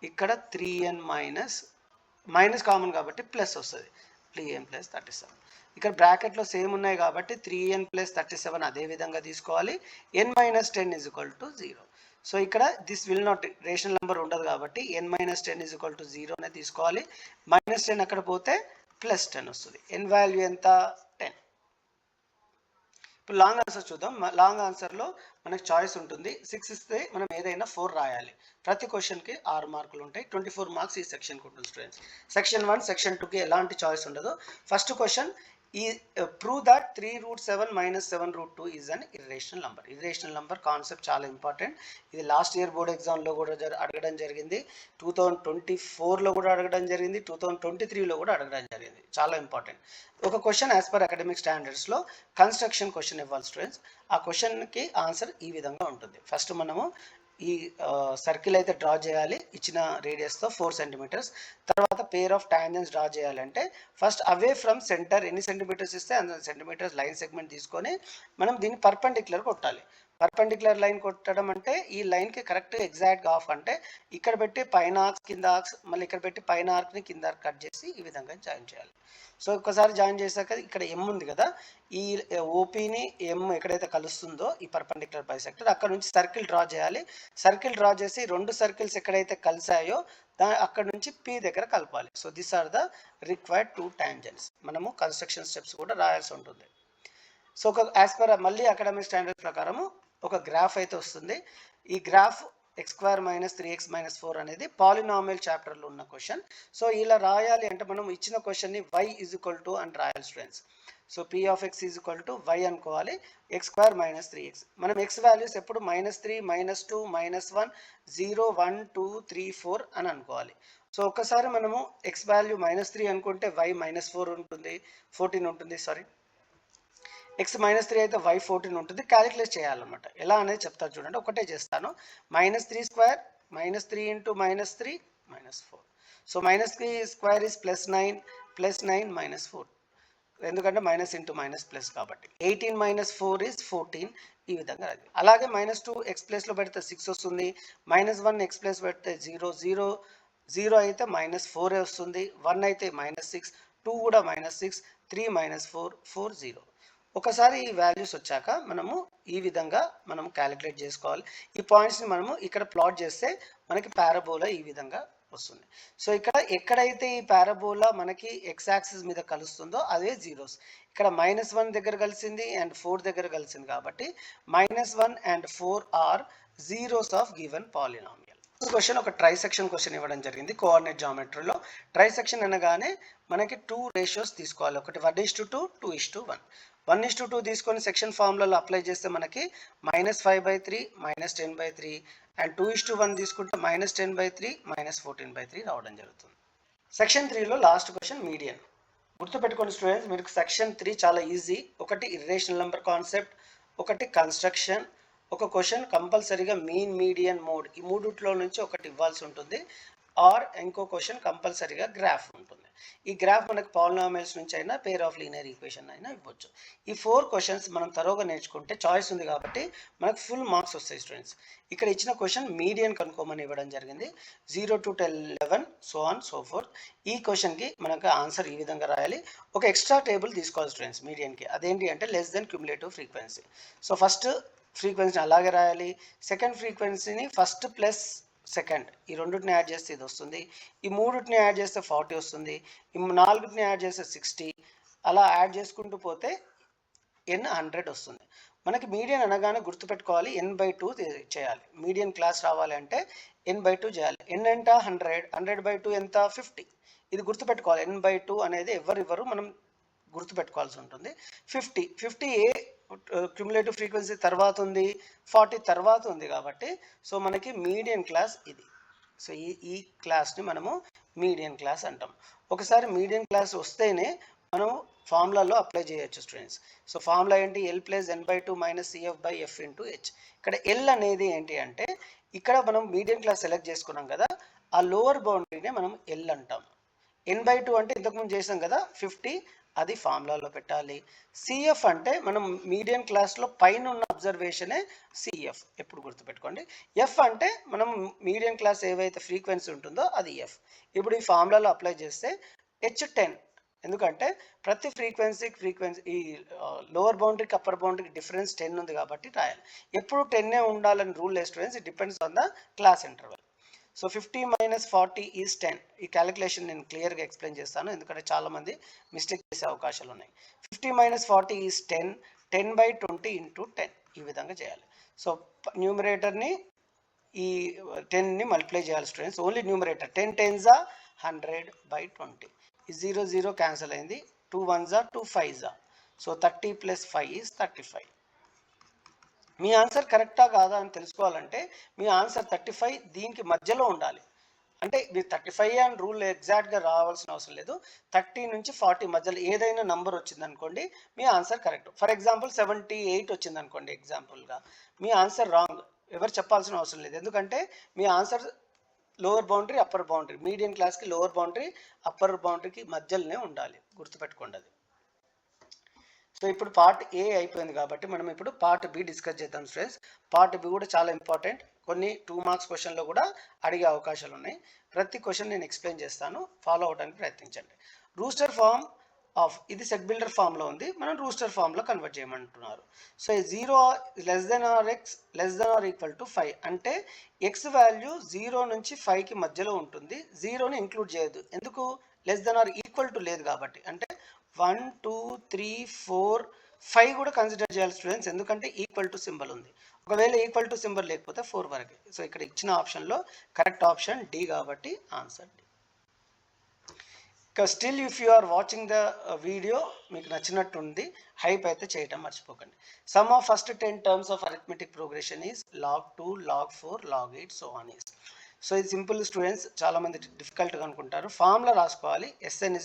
Speaker 1: ఇక్కడ 3n మైనస్ కామన్ కాబట్టి ప్లస్ వస్తుంది, 3n ప్లస్ 37. ఇక్కడ బ్రాకెట్లో సేమ్ ఉన్నాయి కాబట్టి 3n ప్లస్ 37 అదే విధంగా తీసుకోవాలి. n-10 is equal to 0. So ఇక్కడ this will not, rational number ఉండదు కాబట్టి n-10 ఈజ్ ఈక్వల్ టు 0 అనే తీసుకోవాలి. -10 అక్కడ పోతే +10 వస్తుంది. n వాల్యూ ఎంత? 10. ఇప్పుడు లాంగ్ ఆన్సర్ చూద్దాం. లాంగ్ ఆన్సర్లో మనకు చాయిస్ ఉంటుంది. 6 ఇస్తే మనం ఏదైనా 4 రాయాలి. ప్రతి క్వశ్చన్కి 6 మార్కులు ఉంటాయి. 24 మార్క్స్ ఈ సెక్షన్కి ఉంటుంది స్టూడెంట్స్. సెక్షన్ 1 సెక్షన్ 2కి ఎలాంటి చాయిస్ ఉండదు. ఫస్ట్ క్వశ్చన్, ఈ prove that 3√7 minus 7√2 is an irrational number. Irrational number concept చాలా ఇంపార్టెంట్. ఇది లాస్ట్ ఇయర్ బోర్డ్ ఎగ్జామ్లో కూడా అడగడం జరిగింది, 2024లో కూడా అడగడం జరిగింది, 2023లో కూడా అడగడం జరిగింది. చాలా ఇంపార్టెంట్. ఒక క్వశ్చన్ యాజ్ పర్ అకాడమిక్ స్టాండర్డ్స్లో కన్స్ట్రక్షన్ క్వశ్చన్ ఇవ్వాలి స్టూడెంట్స్. ఆ క్వశ్చన్కి ఆన్సర్ ఈ విధంగా ఉంటుంది. ఫస్ట్ మనము ఈ సర్కిల్ అయితే డ్రా చేయాలి ఇచ్చిన రేడియస్తో 4 సెంటీమీటర్స్. తర్వాత పేర్ ఆఫ్ టాంజెంట్స్ డ్రా చేయాలంటే ఫస్ట్ అవే ఫ్రమ్ సెంటర్ ఎన్ని సెంటీమీటర్స్ ఇస్తే అంత సెంటీమీటర్స్ లైన్ సెగ్మెంట్ తీసుకొని మనం దీన్ని పర్పెండిక్యులర్ కొట్టాలి. పర్పెండిక్యులర్ లైన్ కొట్టడం అంటే ఈ లైన్కి కరెక్ట్ ఎగ్జాక్ట్గా ఆఫ్ అంటే ఇక్కడ పెట్టి పైన ఆర్క్స్ కింద ఆర్క్స్ మళ్ళీ ఇక్కడ పెట్టి పైన ఆర్క్ని కింద ఆర్క్ కట్ చేసి ఈ విధంగా జాయిన్ చేయాలి. సో ఒక్కసారి జాయిన్ చేశాక ఇక్కడ ఎం ఉంది కదా, ఈ ఓపీని ఎం ఎక్కడైతే కలుస్తుందో ఈ పర్పెండిక్యులర్ బైసెక్టర్ అక్కడ నుంచి సర్కిల్ డ్రా చేయాలి. సర్కిల్ డ్రా చేసి 2 సర్కిల్స్ ఎక్కడైతే కలిసాయో అక్కడ నుంచి పి దగ్గర కలపాలి. So this are the required 2 tangents. మనము కన్స్ట్రక్షన్ స్టెప్స్ కూడా రాయాల్సి ఉంటుంది. సో ఒక యాజ్ పర్ మళ్ళీ అకాడమిక్ స్టాండర్డ్ ప్రకారము ఒక గ్రాఫ్ అయితే వస్తుంది. ఈ గ్రాఫ్ x² - 3x - 4 అనేది పాలినామియల్ చాప్టర్లో ఉన్న క్వశ్చన్. సో ఇలా రాయాలి అంటే మనం ఇచ్చిన క్వశ్చన్ని y = అని రాయాలి students. So p of x = y అనుకోవాలి, x² - 3x. మనం x వాల్యూస్ ఎప్పుడు -3 -2 -1 0 1 2 3 4 అని అనుకోవాలి. సో ఒక్కసారి మనము x వాల్యూ -3 అనుకుంటే y -4 ఉంటుంది, 14 ఉంటుంది. సారీ, x -3 అయితే y 14 ఉంటుంది. క్యాలిక్యులేట్ చేయాలన్నమాట. ఎలా అనేది చెప్తాను చూడండి. ఒకటే చేస్తాను. -3² -3 × -3 -4. సో -3² is +9 +9 -4, ఎందుకంటే మైనస్ ఇంటూ మైనస్ ప్లస్ కాబట్టి 18 - 4 is 14. ఈ విధంగా అది. అలాగే -2 x ప్లేస్లో పెడితే 6 వస్తుంది, -1 x ప్లేస్ పెడితే 0 అయితే -4 వస్తుంది, 1 అయితే -6, 2 కూడా -6, 3 -4 4 0. ఒకసారి ఈ వాల్యూస్ వచ్చాక మనము ఈ విధంగా మనం క్యాలిక్యులేట్ చేసుకోవాలి. ఈ పాయింట్స్ని మనము ఇక్కడ ప్లాట్ చేస్తే మనకి పారాబోలా ఈ విధంగా వస్తుంది. సో ఇక్కడ ఎక్కడైతే ఈ పారాబోలా మనకి x యాక్సిస్ మీద కలుస్తుందో అదే జీరోస్. ఇక్కడ -1 దగ్గర కలిసింది అండ్ 4 దగ్గర కలిసింది కాబట్టి -1 and 4 are zeros of given polynomial. Question ఒక ట్రైసెక్షన్ క్వశ్చన్ ఇవ్వడం జరిగింది కోఆర్డినేట్ జామెట్రీలో. ట్రైసెక్షన్ అనగానే మనకి 2 రేషియోస్ తీసుకోవాలి. ఒకటి 1:2, 2:1. 1:2 తీసుకొని సెక్షన్ ఫార్ములాలో అప్లై చేస్తే మనకి -5/3 -10/3 అండ్ 2:1 తీసుకుంటే -10/3 -14/3 రావడం జరుగుతుంది. సెక్షన్ 3లో లాస్ట్ క్వశ్చన్ మీడియన్. గుర్తుపెట్టుకోండి స్టూడెంట్స్, మీరు సెక్షన్ 3 చాలా ఈజీ. ఒకటి ఇర్రేషనల్ నెంబర్ కాన్సెప్ట్, ఒకటి కన్స్ట్రక్షన్, ఒక క్వశ్చన్ కంపల్సరీగా మీన్ మీడియన్ మోడ్, ఈ మూడిట్లో నుంచి ఒకటి ఇవ్వాల్సి ఉంటుంది. ఆర్ ఇంకో క్వశ్చన్ కంపల్సరీగా గ్రాఫ్ ఉంటుంది. ఈ గ్రాఫ్ మనకు పాలినామియల్స్ నుంచి అయినా పేర్ ఆఫ్ లీనియర్ ఈక్వేషన్ అయినా ఇవ్వచ్చు. ఈ 4 క్వశ్చన్స్ మనం తరోగా నేర్చుకుంటే చాయిస్ ఉంది కాబట్టి మనకు ఫుల్ మార్క్స్ వస్తాయి స్టూడెంట్స్. ఇక్కడ ఇచ్చిన క్వశ్చన్ మీడియన్ కనుక్కోమని ఇవ్వడం జరిగింది. 0 to 11 so on so fourth. ఈ క్వశ్చన్కి మనకు ఆన్సర్ ఈ విధంగా రాయాలి. ఒక ఎక్స్ట్రా టేబుల్ తీసుకోవాలి స్టూడెంట్స్ మీడియన్కి. అదేంటి అంటే less than cumulative frequency. So first ఫ్రీక్వెన్సీని అలాగే రాయాలి, సెకండ్ ఫ్రీక్వెన్సీని ఫస్ట్ ప్లస్ సెకండ్, ఈ రెండింటిని యాడ్ చేస్తే ఇది వస్తుంది, ఈ మూడింటిని యాడ్ చేస్తే 40 వస్తుంది, ఈ 4ని యాడ్ చేస్తే 60, అలా యాడ్ చేసుకుంటూ పోతే n 100 వస్తుంది. మనకి మీడియన్ అనగానే గుర్తుపెట్టుకోవాలి n/2 చేయాలి. మీడియన్ క్లాస్ రావాలి అంటే n/2 చేయాలి. n ఎంత 100, 100/2 ఎంత 50. ఇది గుర్తుపెట్టుకోవాలి. n/2 అనేది ఎవరు మనం గుర్తుపెట్టుకోవాల్సి ఉంటుంది. 50 ఏ క్యుములేటివ్ ఫ్రీక్వెన్సీ తర్వాత ఉంది, 40 తర్వాత ఉంది కాబట్టి సో మనకి మీడియన్ క్లాస్ ఇది. సో ఈ క్లాస్ని మనము మీడియన్ క్లాస్ అంటాం. ఒకసారి మీడియన్ క్లాస్ వస్తేనే మనం ఫార్ములాలో అప్లై చేయొచ్చు స్టూడెంట్స్. సో ఫార్ములా ఏంటి? L + n/2 - CF/F × H. ఇక్కడ L అనేది ఏంటి అంటే ఇక్కడ మనం మీడియన్ క్లాస్ సెలెక్ట్ చేసుకున్నాం కదా, ఆ లోవర్ బౌండరీనే మనం L అంటాం. n/2 అంటే ఇంతకుముందు చేసాం కదా 50, అది ఫార్ములాలో పెట్టాలి. CF అంటే మనం మీడియన్ క్లాస్లో పైన ఉన్న అబ్జర్వేషనే CF, ఎప్పుడు గుర్తుపెట్టుకోండి. F అంటే మనం మీడియన్ క్లాస్ ఏవైతే ఫ్రీక్వెన్సీ ఉంటుందో అది F. ఇప్పుడు ఈ ఫార్ములాలో అప్లై చేస్తే H10, ఎందుకంటే ప్రతి ఫ్రీక్వెన్సీ ఈ లోవర్ బౌండరీకి అప్పర్ బౌండరీకి డిఫరెన్స్ 10 ఉంది కాబట్టి రాయాలి. ఎప్పుడు 10 ఉండాలని రూల్ లేదు students, it depends on the class interval. So 50 - 40 is 10. ఈ క్యాలిక్యులేషన్ నేను క్లియర్గా ఎక్స్ప్లెయిన్ చేస్తాను, ఎందుకంటే చాలామంది మిస్టేక్ చేసే అవకాశాలు ఉన్నాయి. 50 - 40 ఈజ్ 10, 10/20 × 10 ఈ విధంగా చేయాలి. సో న్యూమరేటర్ని ఈ 10ని మల్టిప్లై చేయాలి స్టూడెంట్స్. Only numerator 10 10s 100/20. ఈ 0 0 క్యాన్సిల్ అయింది, 2 1s are 2 5s are. So 30 plus 5 is 35. Me answer కరెక్టా కాదా అని తెలుసుకోవాలంటే మీ ఆన్సర్ 35 దీనికి మధ్యలో ఉండాలి. అంటే మీరు 35 అని రూల్ ఎగ్జాక్ట్గా రావాల్సిన అవసరం లేదు. 30 నుంచి 40 మధ్యలో ఏదైనా నంబర్ వచ్చింది అనుకోండి మీ ఆన్సర్ కరెక్ట్. ఫర్ ఎగ్జాంపుల్ 78 వచ్చింది అనుకోండి ఎగ్జాంపుల్గా, మీ ఆన్సర్ రాంగ్. ఎవరు చెప్పాల్సిన అవసరం లేదు, ఎందుకంటే మీ answer lower boundary upper boundary, medium క్లాస్కి లోవర్ బౌండరీ అప్పర్ బౌండరీకి మధ్యలోనే ఉండాలి, గుర్తుపెట్టుకోండి అది. సో ఇప్పుడు పార్ట్ ఏ అయిపోయింది కాబట్టి మనం ఇప్పుడు పార్ట్ బి డిస్కస్ చేద్దాం స్టూడెంట్స్. పార్ట్ బి కూడా చాలా ఇంపార్టెంట్, కొన్ని 2 మార్క్స్ క్వశ్చన్లో కూడా అడిగే అవకాశాలు ఉన్నాయి. ప్రతి క్వశ్చన్ నేను ఎక్స్ప్లెయిన్ చేస్తాను, ఫాలో అవడానికి ప్రయత్నించండి. రూస్టర్ ఫామ్ ఆఫ్ ఇది సెట్ బిల్డర్ ఫామ్లో ఉంది, మనం రూస్టర్ ఫామ్లో కన్వర్ట్ చేయమంటున్నారు. So 0 less than or x less than or equal to 5 అంటే ఎక్స్ వాల్యూ 0 నుంచి 5కి మధ్యలో ఉంటుంది. 0ని ఇంక్లూడ్ చేయొద్దు, ఎందుకు? Less than or equal to లేదు కాబట్టి. అంటే 1 2 3 4 5 కూడా కన్సిడర్ చేయాలి స్టూడెంట్స్, ఎందుకంటే ఈక్వల్ టు సింబల్ ఉంది. ఒకవేళ ఈక్వల్ టు సింబల్ లేకపోతే 4 వరకే. సో ఇక్కడ ఇచ్చిన ఆప్షన్లో కరెక్ట్ ఆప్షన్ డి కాబట్టి ఆన్సర్ డి. ఇక still if you are watching the video మీకు నచ్చినట్టుంది, హైప్ అయితే చేయటం మర్చిపోకండి. Sum of first 10 terms of arithmetic progression is log 2 log 4 log 8 so on is. So ఇది సింపుల్ స్టూడెంట్స్, చాలామంది డిఫికల్ట్గా అనుకుంటారు. ఫార్ములా రాసుకోవాలి, Sn =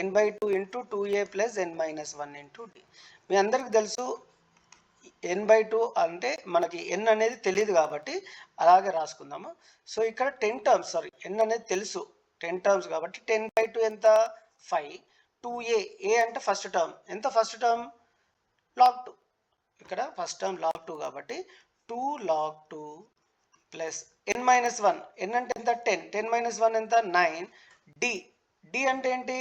Speaker 1: n/2 × 2a + n-1 × d. మీ అందరికీ తెలుసు n/2 అంటే మనకి n అనేది తెలియదు కాబట్టి అలాగే రాసుకుందాము. సో ఇక్కడ 10 టర్మ్స్, సారీ n అనేది తెలుసు 10 టర్మ్స్ కాబట్టి 10/2 ఎంత? 5. 2a, a అంటే ఫస్ట్ టర్మ్, ఎంత ఫస్ట్ టర్మ్? log 2. ఇక్కడ ఫస్ట్ టర్మ్ log 2 కాబట్టి 2 log 2 ప్లస్ n-1, n అంటే ఎంత? 10, 10 - 1 ఎంత? 9. d అంటే ఏంటి?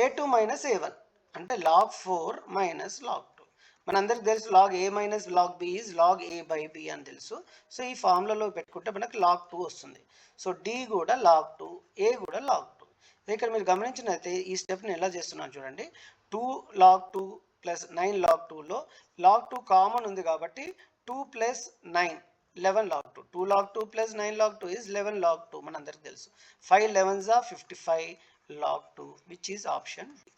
Speaker 1: a2 - a1 అంటే log 4 - log 2. మనందరికి తెలుసు log a - log b is log a/b అని తెలుసు. సో ఈ ఫార్ములాలో పెట్టుకుంటే మనకు log 2 వస్తుంది. సో d కూడా log 2, a కూడా log 2. ఇక్కడ మీరు గమనించినట్లయితే ఈ స్టెప్ని ఎలా చేస్తున్నాను చూడండి. 2 log 2 ప్లస్ 9 log 2లో log 2 కామన్ ఉంది కాబట్టి 2 + 9 11 log 2. 2 log 2 plus 9 log 2 is 11 log 2 మనందరికి తెలుసు. 5 11s are 55 log 2 which is option B.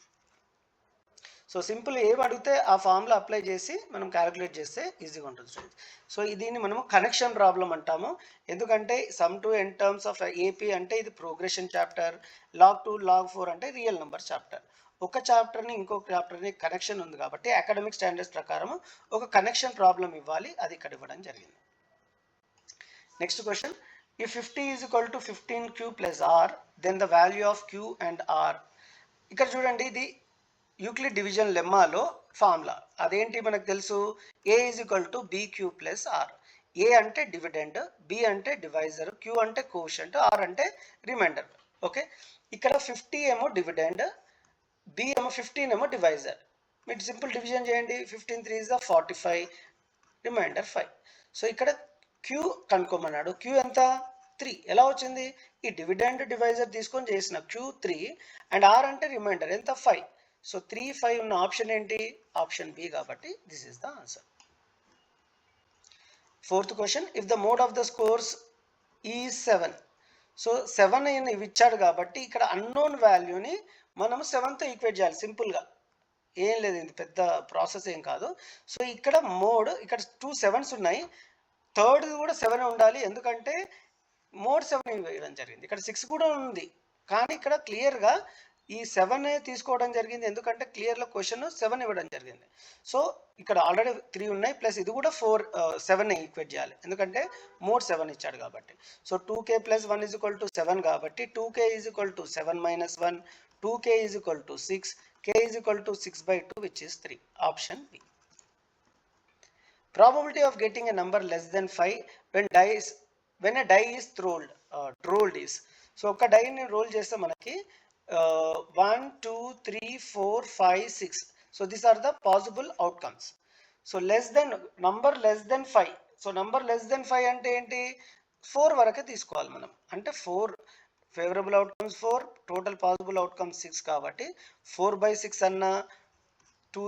Speaker 1: So simple ఏం అడిగితే ఆ ఫార్ములా అప్లై చేసి మనం క్యాలిక్యులేట్ చేస్తే ఈజీగా ఉంటుంది స్టూడెంట్స్. సో దీన్ని మనము కనెక్షన్ ప్రాబ్లం అంటాము, ఎందుకంటే some to n terms of AP అంటే ఇది ప్రోగ్రెషన్ చాప్టర్, log 2 log 4 అంటే రియల్ నెంబర్ చాప్టర్. ఒక చాప్టర్ని ఇంకొక చాప్టర్ని కనెక్షన్ ఉంది కాబట్టి అకాడమిక్ స్టాండర్డ్స్ ప్రకారం ఒక కనెక్షన్ ప్రాబ్లం ఇవ్వాలి, అది ఇక్కడ ఇవ్వడం జరిగింది. Next question, if 50 = 15q plus r then the value of q and r. ఇక్కడ చూడండి ఇది యూక్లిడ్ డివిజన్ లెమ్మాలో ఫార్ములా, అదేంటి మనకు తెలుసు? a = bq plus r. a అంటే డివిడెండ్, b అంటే డివైజర్, q అంటే కోషంట్, r అంటే రిమైండర్. ఓకే, ఇక్కడ 50 ఏమో డివిడెండ్, b ఏమో 15 ఏమో డివైజర్. మీరు సింపుల్ డివిజన్ చేయండి, 15 3 is 45, రిమైండర్ 5. సో ఇక్కడ క్యూ కనుక్కోమన్నాడు, క్యూ ఎంత? 3. ఎలా వచ్చింది? ఈ డివిడెండ్ డివైజర్ తీసుకొని చేసిన క్యూ 3 అండ్ ఆర్ అంటే రిమైండర్ ఎంత? 5. సో 3 5 ఉన్న ఆప్షన్ ఏంటి? ఆప్షన్ బి కాబట్టి this is the answer. Fourth question, if the mode of the scores ఈ 7. సో 7 ఇవి ఇచ్చాడు కాబట్టి ఇక్కడ అన్నోన్ వాల్యూని మనం 7తో ఈక్వేట్ చేయాలి సింపుల్గా, ఏం లేదు, ఇది పెద్ద ప్రాసెస్ ఏం కాదు. సో ఇక్కడ మోడ్, ఇక్కడ 2 7s ఉన్నాయి, థర్డ్ కూడా 7 ఉండాలి, ఎందుకంటే మోడ్ 7 ఇవ్వడం జరిగింది. ఇక్కడ 6 కూడా ఉంది కానీ ఇక్కడ క్లియర్గా ఈ 7 తీసుకోవడం జరిగింది, ఎందుకంటే క్లియర్లో క్వశ్చన్ 7 ఇవ్వడం జరిగింది. సో ఇక్కడ ఆల్రెడీ 3 ఉన్నాయి ప్లస్ ఇది కూడా 7 ఈక్వేట్ చేయాలి, ఎందుకంటే మోడ్ 7 ఇచ్చాడు కాబట్టి. సో 2k + 1 = 7 కాబట్టి 2k = 7 - 1, 2k = 6, k = 6/2 which is 3. Option B. Probability of getting a number less than 5 when a die is rolled is. So ఒక డైని రోల్ చేస్తే మనకి 1 2 3 4 5 6. So these are the possible outcomes. So number less than 5. So number less than 5 అంటే ఏంటి? 4 వరకే తీసుకోవాలి మనం, అంటే 4 favourable outcomes 4, total possible outcomes 6 కాబట్టి 4/6 అన్న 2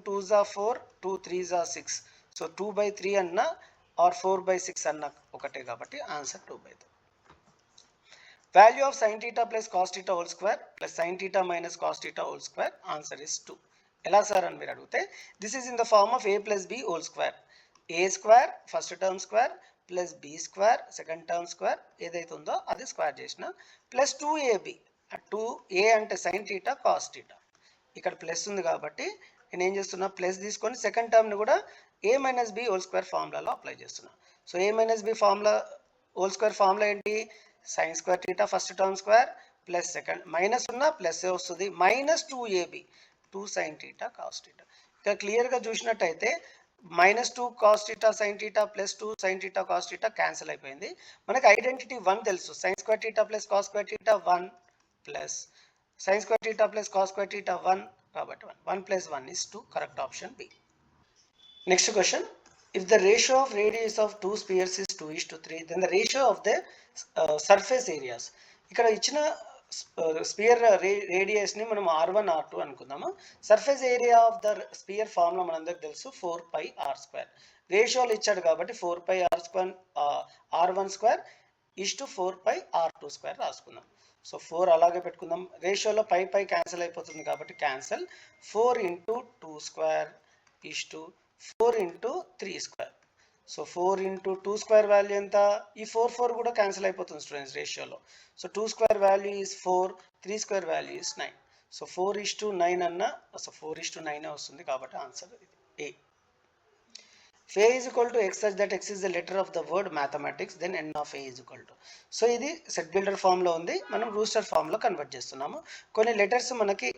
Speaker 1: 2s are 4, 2 3s are 6. So 2/3 అన్న ఆర్ 4/6 అన్న ఒకటే కాబట్టి answer 2/3. Value of sin theta plus cos theta whole square plus sin theta minus cos theta whole square answer is 2. ఎలా sir అని మీరు అడిగితే this is in the form of a plus b whole square. A square first term square plus B square second term square ఏదైతే ఉందో అది square చేసిన plus 2ab. 2a అంటే sin theta cos theta. ఇక్కడ plus ఉంది కాబట్టి నేను ఏం చేస్తున్నా ప్లస్ తీసుకొని సెకండ్ టర్మ్ని కూడా a minus B whole square ఫార్ములాలో అప్లై చేస్తున్నా. So a minus B formula whole square formula ఏంటి? sin square theta first term square plus second minus ఉన్న ప్లస్ వస్తుంది minus 2ab 2 sin theta cos theta. ఇక్కడ క్లియర్గా చూసినట్టయితే minus 2 cos theta sin theta plus 2 sin theta cos theta cancel అయిపోయింది. మనకి identity 1 తెలుసు. sin square theta plus cos square theta 1 plus sin square theta plus cos square theta 1 కాబట్టి 1 plus 1 is 2. Correct option B. Next question, if the ratio of radius of two spheres is 2:3 then the ratio of the surface areas. ఇక్కడ ఇచ్చిన spear radius ని మనం r1 r2 అనుకుందాము. Surface area of the spear formula మనందరికి తెలుసు 4πr². రేషియోలు ఇచ్చాడు కాబట్టి 4πr² r1² is to 4πr2² రాసుకుందాం. So 4 అలాగే పెట్టుకుందాం. రేషియోలో పై క్యాన్సిల్ అయిపోతుంది కాబట్టి cancel. 4 × 2² is to 4 × 3². So 4 × 2² value ఎంత? ఈ 4 కూడా క్యాన్సిల్ అయిపోతుంది స్టూడెంట్స్ రేషియోలో. So 2² value is 4, 3² value is 9. So 4:9 అన్న సో 4:9 వస్తుంది కాబట్టి answer A. If a is equal to x such that x is the letter of the word mathematics then n of a is equal to. So ఇది set builder ఫామ్లో ఉంది, మనం roster ఫామ్లో convert చేస్తున్నాము. కొన్ని letters మనకి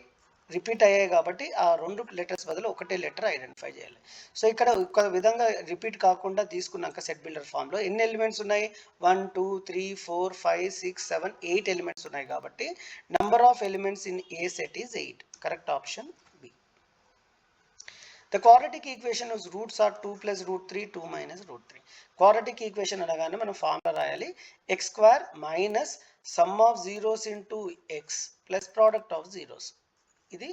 Speaker 1: repeat అయ్యాయి కాబట్టి ఆ 2 లెటర్స్ బదులు ఒకటే లెటర్ ఐడెంటిఫై చేయాలి. సో ఇక్కడ ఒక విధంగా రిపీట్ కాకుండా తీసుకున్నాక సెట్ బిల్డర్ ఫామ్లో ఎన్ని ఎలిమెంట్స్ ఉన్నాయి? 1 2 3 4 5 6 7 8 ఎలిమెంట్స్ ఉన్నాయి కాబట్టి number of elements in A set is 8. Correct option B. The quadratic equation is roots are 2 + √3 2 - √3. Quadratic equation అనగానే మనం ఫార్ములా రాయాలి x² minus sum of zeros into x plus product of zeros. ఇది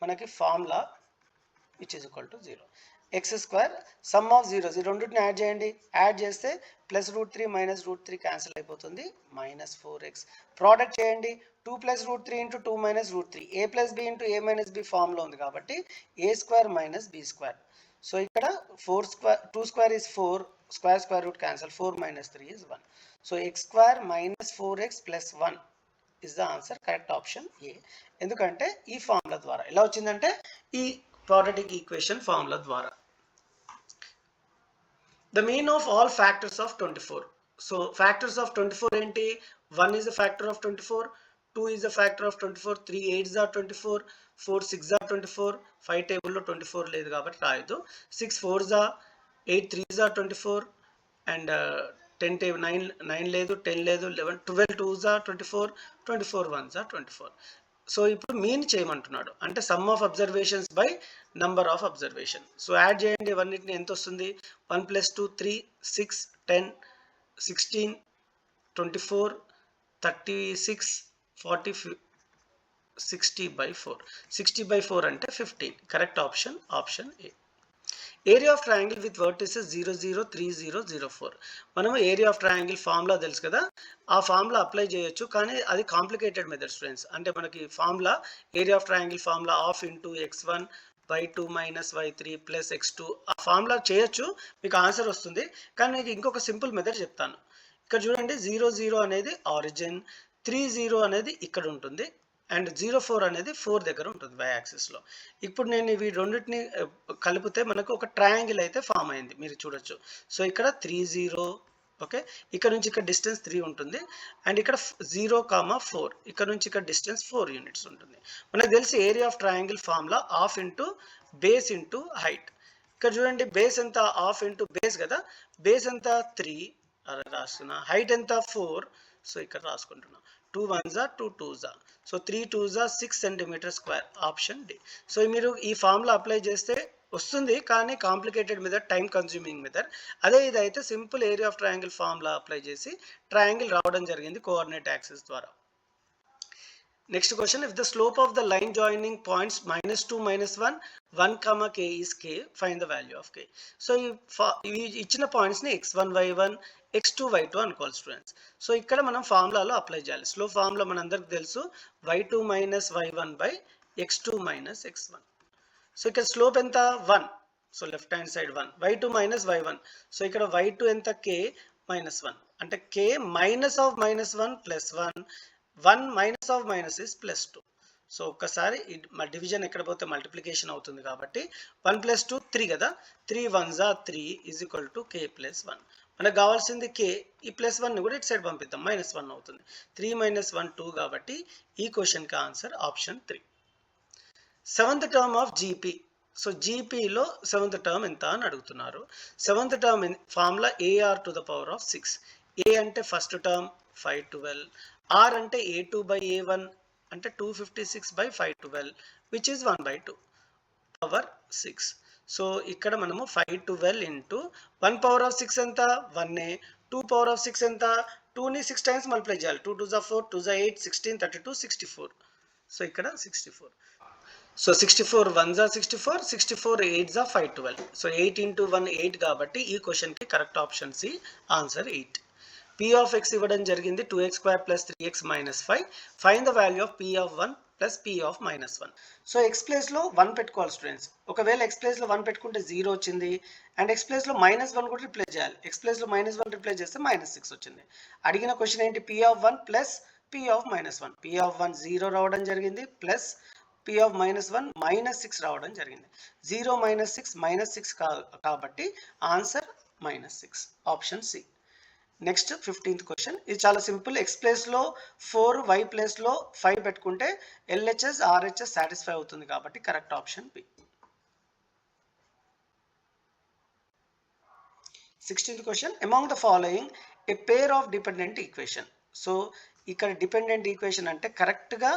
Speaker 1: మనకి formula which is equal to 0. x² sum of zeros ఈ రెండింటిని add చేయండి. Add చేస్తే plus √3 minus √3 cancel అయిపోతుంది -4x. ప్రోడక్ట్ చేయండి 2 + √3 × 2 - √3. a + b × a - b ఫామ్లో ఉంది కాబట్టి a² మైనస్ b². సో ఇక్కడ 2² is 4, square root cancel 4 - 3 is 1. So x² minus 4x plus 1 is the answer. Correct option A. ఎందుకంటే ఈ ఫార్ములా ద్వారా ఎలా వచ్చిందంటే ఈ క్వాడ్రాటిక్ ఈక్వేషన్ ఫార్ములా ద్వారా. The mean of all factors of 24. So factors of 24 ఏంటి? 1 is a factor of 24, 2 is a factor of 24, 3 8s are 24, 4 6s are 24. 5 టేబుల్లో 24 లేదు కాబట్టి రాయొద్దు. 6 4s are 8 3s are 24 and 10 table 9 లేదు, 10 లేదు, 11 12 2s are 24, 24 1s are 24. So ఇప్పుడు mean చేయమంటున్నాడు అంటే some of observations by number of observation. So add చేయండి ఇవన్నిటిని ఎంత వస్తుంది? 1 + 2 3 6 10 16 24 36 40 60/4. 60/4 అంటే 15. Correct option option A. Area of triangle with vertices 0 0 3 0 0 4. మనము ఏరియా ఆఫ్ ట్రయాంగిల్ ఫార్ములా తెలుసు కదా, ఆ ఫార్ములా అప్లై చేయొచ్చు కానీ అది కాంప్లికేటెడ్ మెథడ్ స్టూడెంట్స్. అంటే మనకి formula area of triangle formula ½ × x1 y2 - y3 + x2 ఆ ఫార్ములా చేయొచ్చు, మీకు ఆన్సర్ వస్తుంది. కానీ మీకు ఇంకొక సింపుల్ మెథడ్ చెప్తాను. ఇక్కడ చూడండి 0 0 అనేది ఆరిజిన్, 3 0 అనేది ఇక్కడ ఉంటుంది అండ్ 0 4 అనేది 4 దగ్గర ఉంటుంది y యాక్సిస్లో. ఇప్పుడు నేను ఇవి రెండింటిని కలిపితే మనకు ఒక ట్రయాంగిల్ అయితే ఫామ్ అయింది, మీరు చూడొచ్చు. సో ఇక్కడ 3 0 ఓకే, ఇక్కడ నుంచి ఇక్కడ డిస్టెన్స్ 3 ఉంటుంది అండ్ ఇక్కడ 0, 4 ఇక్కడ నుంచి ఇక్కడ డిస్టెన్స్ 4 యూనిట్స్ ఉంటుంది. మనకు తెలిసి area of triangle formula ½ × base × height. ఇక్కడ చూడండి బేస్ ఎంత? ½ × బేస్ కదా, బేస్ ఎంత 3 రాస్తున్నా, హైట్ ఎంత 4. సో ఇక్కడ రాసుకుంటున్నా 2 1s are 2 2s are. So 3 2s are 6 cm². Option D. So మీరు ఈ ఫార్ములా అప్లై చేస్తే వస్తుంది కానీ complicated method, time consuming method. అదే ఇదైతే simple area of triangle formula apply చేసి ట్రయాంగిల్ రావడం జరిగింది కోఆర్డినేట్ యాక్సిస్ ద్వారా. Next question, if the slope of the line joining points -2, -1, 1 comma k is k, find the value of k. So ఈ ఇచ్చిన పాయింట్స్ని x1 y1 x2 y2 అనుకోవాలి students. So ఇక్కడ మనం ఫార్ములాలో అప్లై చేయాలి. స్లో ఫార్ములా మనందరికి తెలుసు, y2 minus y1 by x2 minus x1. So ఇక్కడ స్లోప్ ఎంత 1, so left hand side 1, y2 minus y1. So ఇక్కడ y2 ఎంత k -1, అంటే k minus of -1 plus 1, 1 minus of minus is +2. So ఒక్కసారి division ఎక్కడ పోతే మల్టిప్లికేషన్ అవుతుంది కాబట్టి 1 + 2 3 కదా, 3 1s are 3 is equal to k + 1. మనకు కావాల్సింది k, ఈ +1ని కూడా ఇటు సైడ్ పంపిద్దాం, -1 అవుతుంది. 3 - 1 2 కాబట్టి ఈ క్వశ్చన్కి answer option 3. Seventh term of GP. So జీపీలో సెవెంత్ టర్మ్ ఎంత అని అడుగుతున్నారు. Seventh term formula AR to the power of 6. A అంటే ఫస్ట్ టర్మ్ 512, ఆర్ అంటే A2 by A1 అంటే 256 by 512 which is 1/2 power 6. So ఇక్కడ మనము 512 ఇంటూ 1 పవర్ ఆఫ్ 6 ఎంత 1, 2 పవర్ ఆఫ్ 6 ఎంత 2ని 6 టైమ్స్ మల్టిప్లై చేయాలి. 2 2s are 4, 2s are 8, 16, 32, 64. So ఇక్కడ 64. So 64 1s are 64, 64 8s are 512. So 8 into 1 8 కాబట్టి ఈ క్వశ్చన్కి correct option C, answer 8. p of x ఇవ్వడం జరిగింది 2x² + 3x - 5. Find the value of p of 1 + p of -1. So x ప్లేస్లో 1 పెట్టుకోవాలి students. ఒకవేళ x ప్లేస్లో 1 పెట్టుకుంటే 0 వచ్చింది, అండ్ x ప్లేస్లో -1 కూడా రిప్లేస్ చేయాలి. x ప్లేస్లో -1 రిప్లేస్ చేస్తే -6 వచ్చింది. అడిగిన క్వశ్చన్ ఏంటి, p of 1 + p of -1. p of 1 0 రావడం జరిగింది, ప్లస్ p of -1 -6 రావడం జరిగింది. 0 - 6 -6 కాబట్టి ఆన్సర్ -6, option C. Next 15th question. ఇది చాలా సింపుల్. x ప్లేస్లో 4, y ప్లేస్లో 5 పెట్టుకుంటే LHS RHS సాటిస్ఫై అవుతుంది కాబట్టి correct option B. 16th question, among the following a pair of dependent equation. So ఇక్కడ డిపెండెంట్ ఈక్వేషన్ అంటే కరెక్ట్గా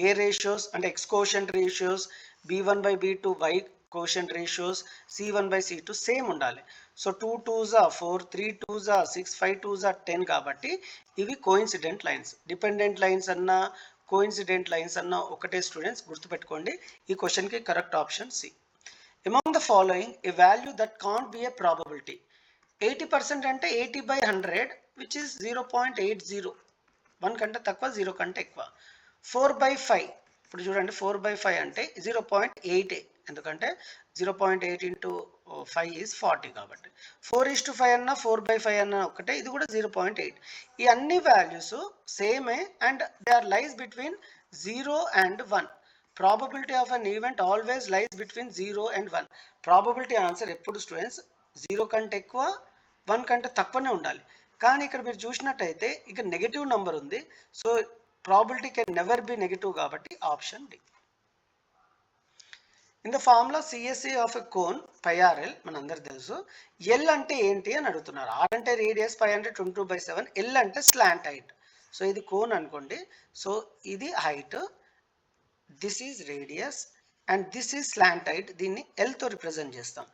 Speaker 1: ఏ రేషియోస్ అంటే x quotient ratios, b1 by b2 y quotient ratios, c1 by c2 same ఉండాలి. సో 2 2s are 4, 3 2s are 6, 5 2s are 10 కాబట్టి ఇవి coincident lines. Dependent lines అన్నా కోఇన్సిడెంట్ లైన్స్ అన్నా ఒకటే స్టూడెంట్స్, గుర్తుపెట్టుకోండి. ఈ క్వశ్చన్కి correct option C. Among the following a value that can't be a probability. 80% అంటే 80/100 విచ్ ఇస్ 0.80. 1 కంటే తక్కువ, 0 కంటే ఎక్కువ. 4/5, ఇప్పుడు చూడండి 4/5 అంటే 0.8, ఎందుకంటే 0.8 into 5 is 40 కాబట్టి. 4:5 అన్న 4/5 అన్న ఒకటే, ఇది కూడా 0.8. ఈ అన్ని వాల్యూస్ సేమే and they are lies between 0 and 1. Probability of an event always lies between 0 and 1. Probability answer ఎప్పుడు స్టూడెంట్స్ 0 కంటే ఎక్కువ, 1 కంటే తక్కువనే ఉండాలి. కానీ ఇక్కడ మీరు చూసినట్టయితే ఇక నెగటివ్ నెంబర్ ఉంది. So probability can never be negative కాబట్టి option D. In the formula CSA of a cone πRL మనందరికి తెలుసు. ఎల్ అంటే ఏంటి అని అడుగుతున్నారు. ఆర్ అంటే రేడియస్, π అంటే 22/7, ఎల్ అంటే స్లాంట్ హైట్. సో ఇది కోన్ అనుకోండి. సో ఇది height, this is radius and this is slant height. దీన్ని ఎల్తో రిప్రజెంట్ చేస్తాం.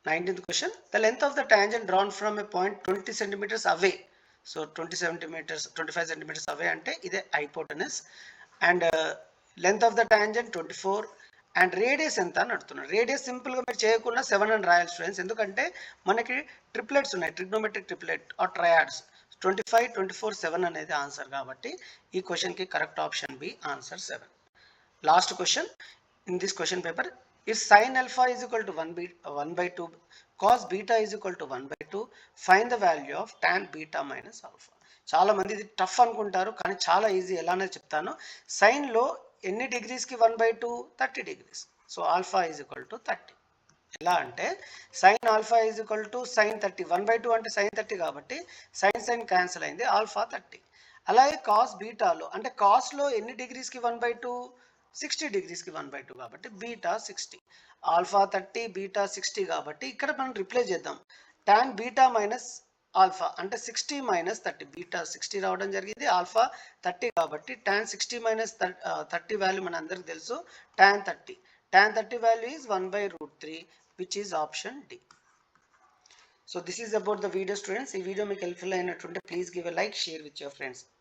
Speaker 1: 19th question, the length of the tangent drawn from a point 20 centimeters away. So 25 centimeters అవే అంటే ఇదే hypotenuse. And length of the tangent 24 and radius ఎంత అని అడుగుతున్నారు. Radius సింపుల్గా మీరు చేయకుండా 7 అని రాయాలి స్టూడెంట్స్, ఎందుకంటే మనకి ట్రిప్లెట్స్ ఉన్నాయి, ట్రిగ్నోమెట్రిక్ ట్రిప్లెట్ ఆర్ ట్రయాడ్స్. 25 24 7 అనేది ఆన్సర్ కాబట్టి ఈ క్వశ్చన్కి correct option B, answer 7. Last question in this question paper, if sin alpha is equal to 1/2, cos beta is equal to 1/2, find the value of tan beta minus alpha. చాలా మంది ఇది tough అనుకుంటారు, కానీ చాలా easy. ఎలానే చెప్తాను. సైన్లో ఎన్ని డిగ్రీస్కి 1/2? 30 degrees. So alpha is equal to 30. ఎలా అంటే sine alpha is equal to sine 30. 1/2 అంటే సైన్ 30 కాబట్టి సైన్ క్యాన్సిల్ అయింది, ఆల్ఫా 30. అలాగే కాస్ బీటాలో అంటే కాస్లో ఎన్ని డిగ్రీస్కి 1/2? 60 degreesకి 1/2 కాబట్టి బీటా 60. ఆల్ఫా 30, బీటా 60 కాబట్టి ఇక్కడ మనం రిప్లేస్ చేద్దాం. టాన్ బీటా మైనస్ ఆల్ఫా అంటే 60 - 30. బీటా 60 రావడం జరిగింది, ఆల్ఫా 30 కాబట్టి టాన్ 60 - 30 వాల్యూ మన అందరికి తెలుసు, tan 30. Tan 30 value is 1/√3 which is option D. So this is about the video students. ఈ వీడియో మీకు హెల్ప్ఫుల్ అయినట్టుంటే please give a like, share with your friends.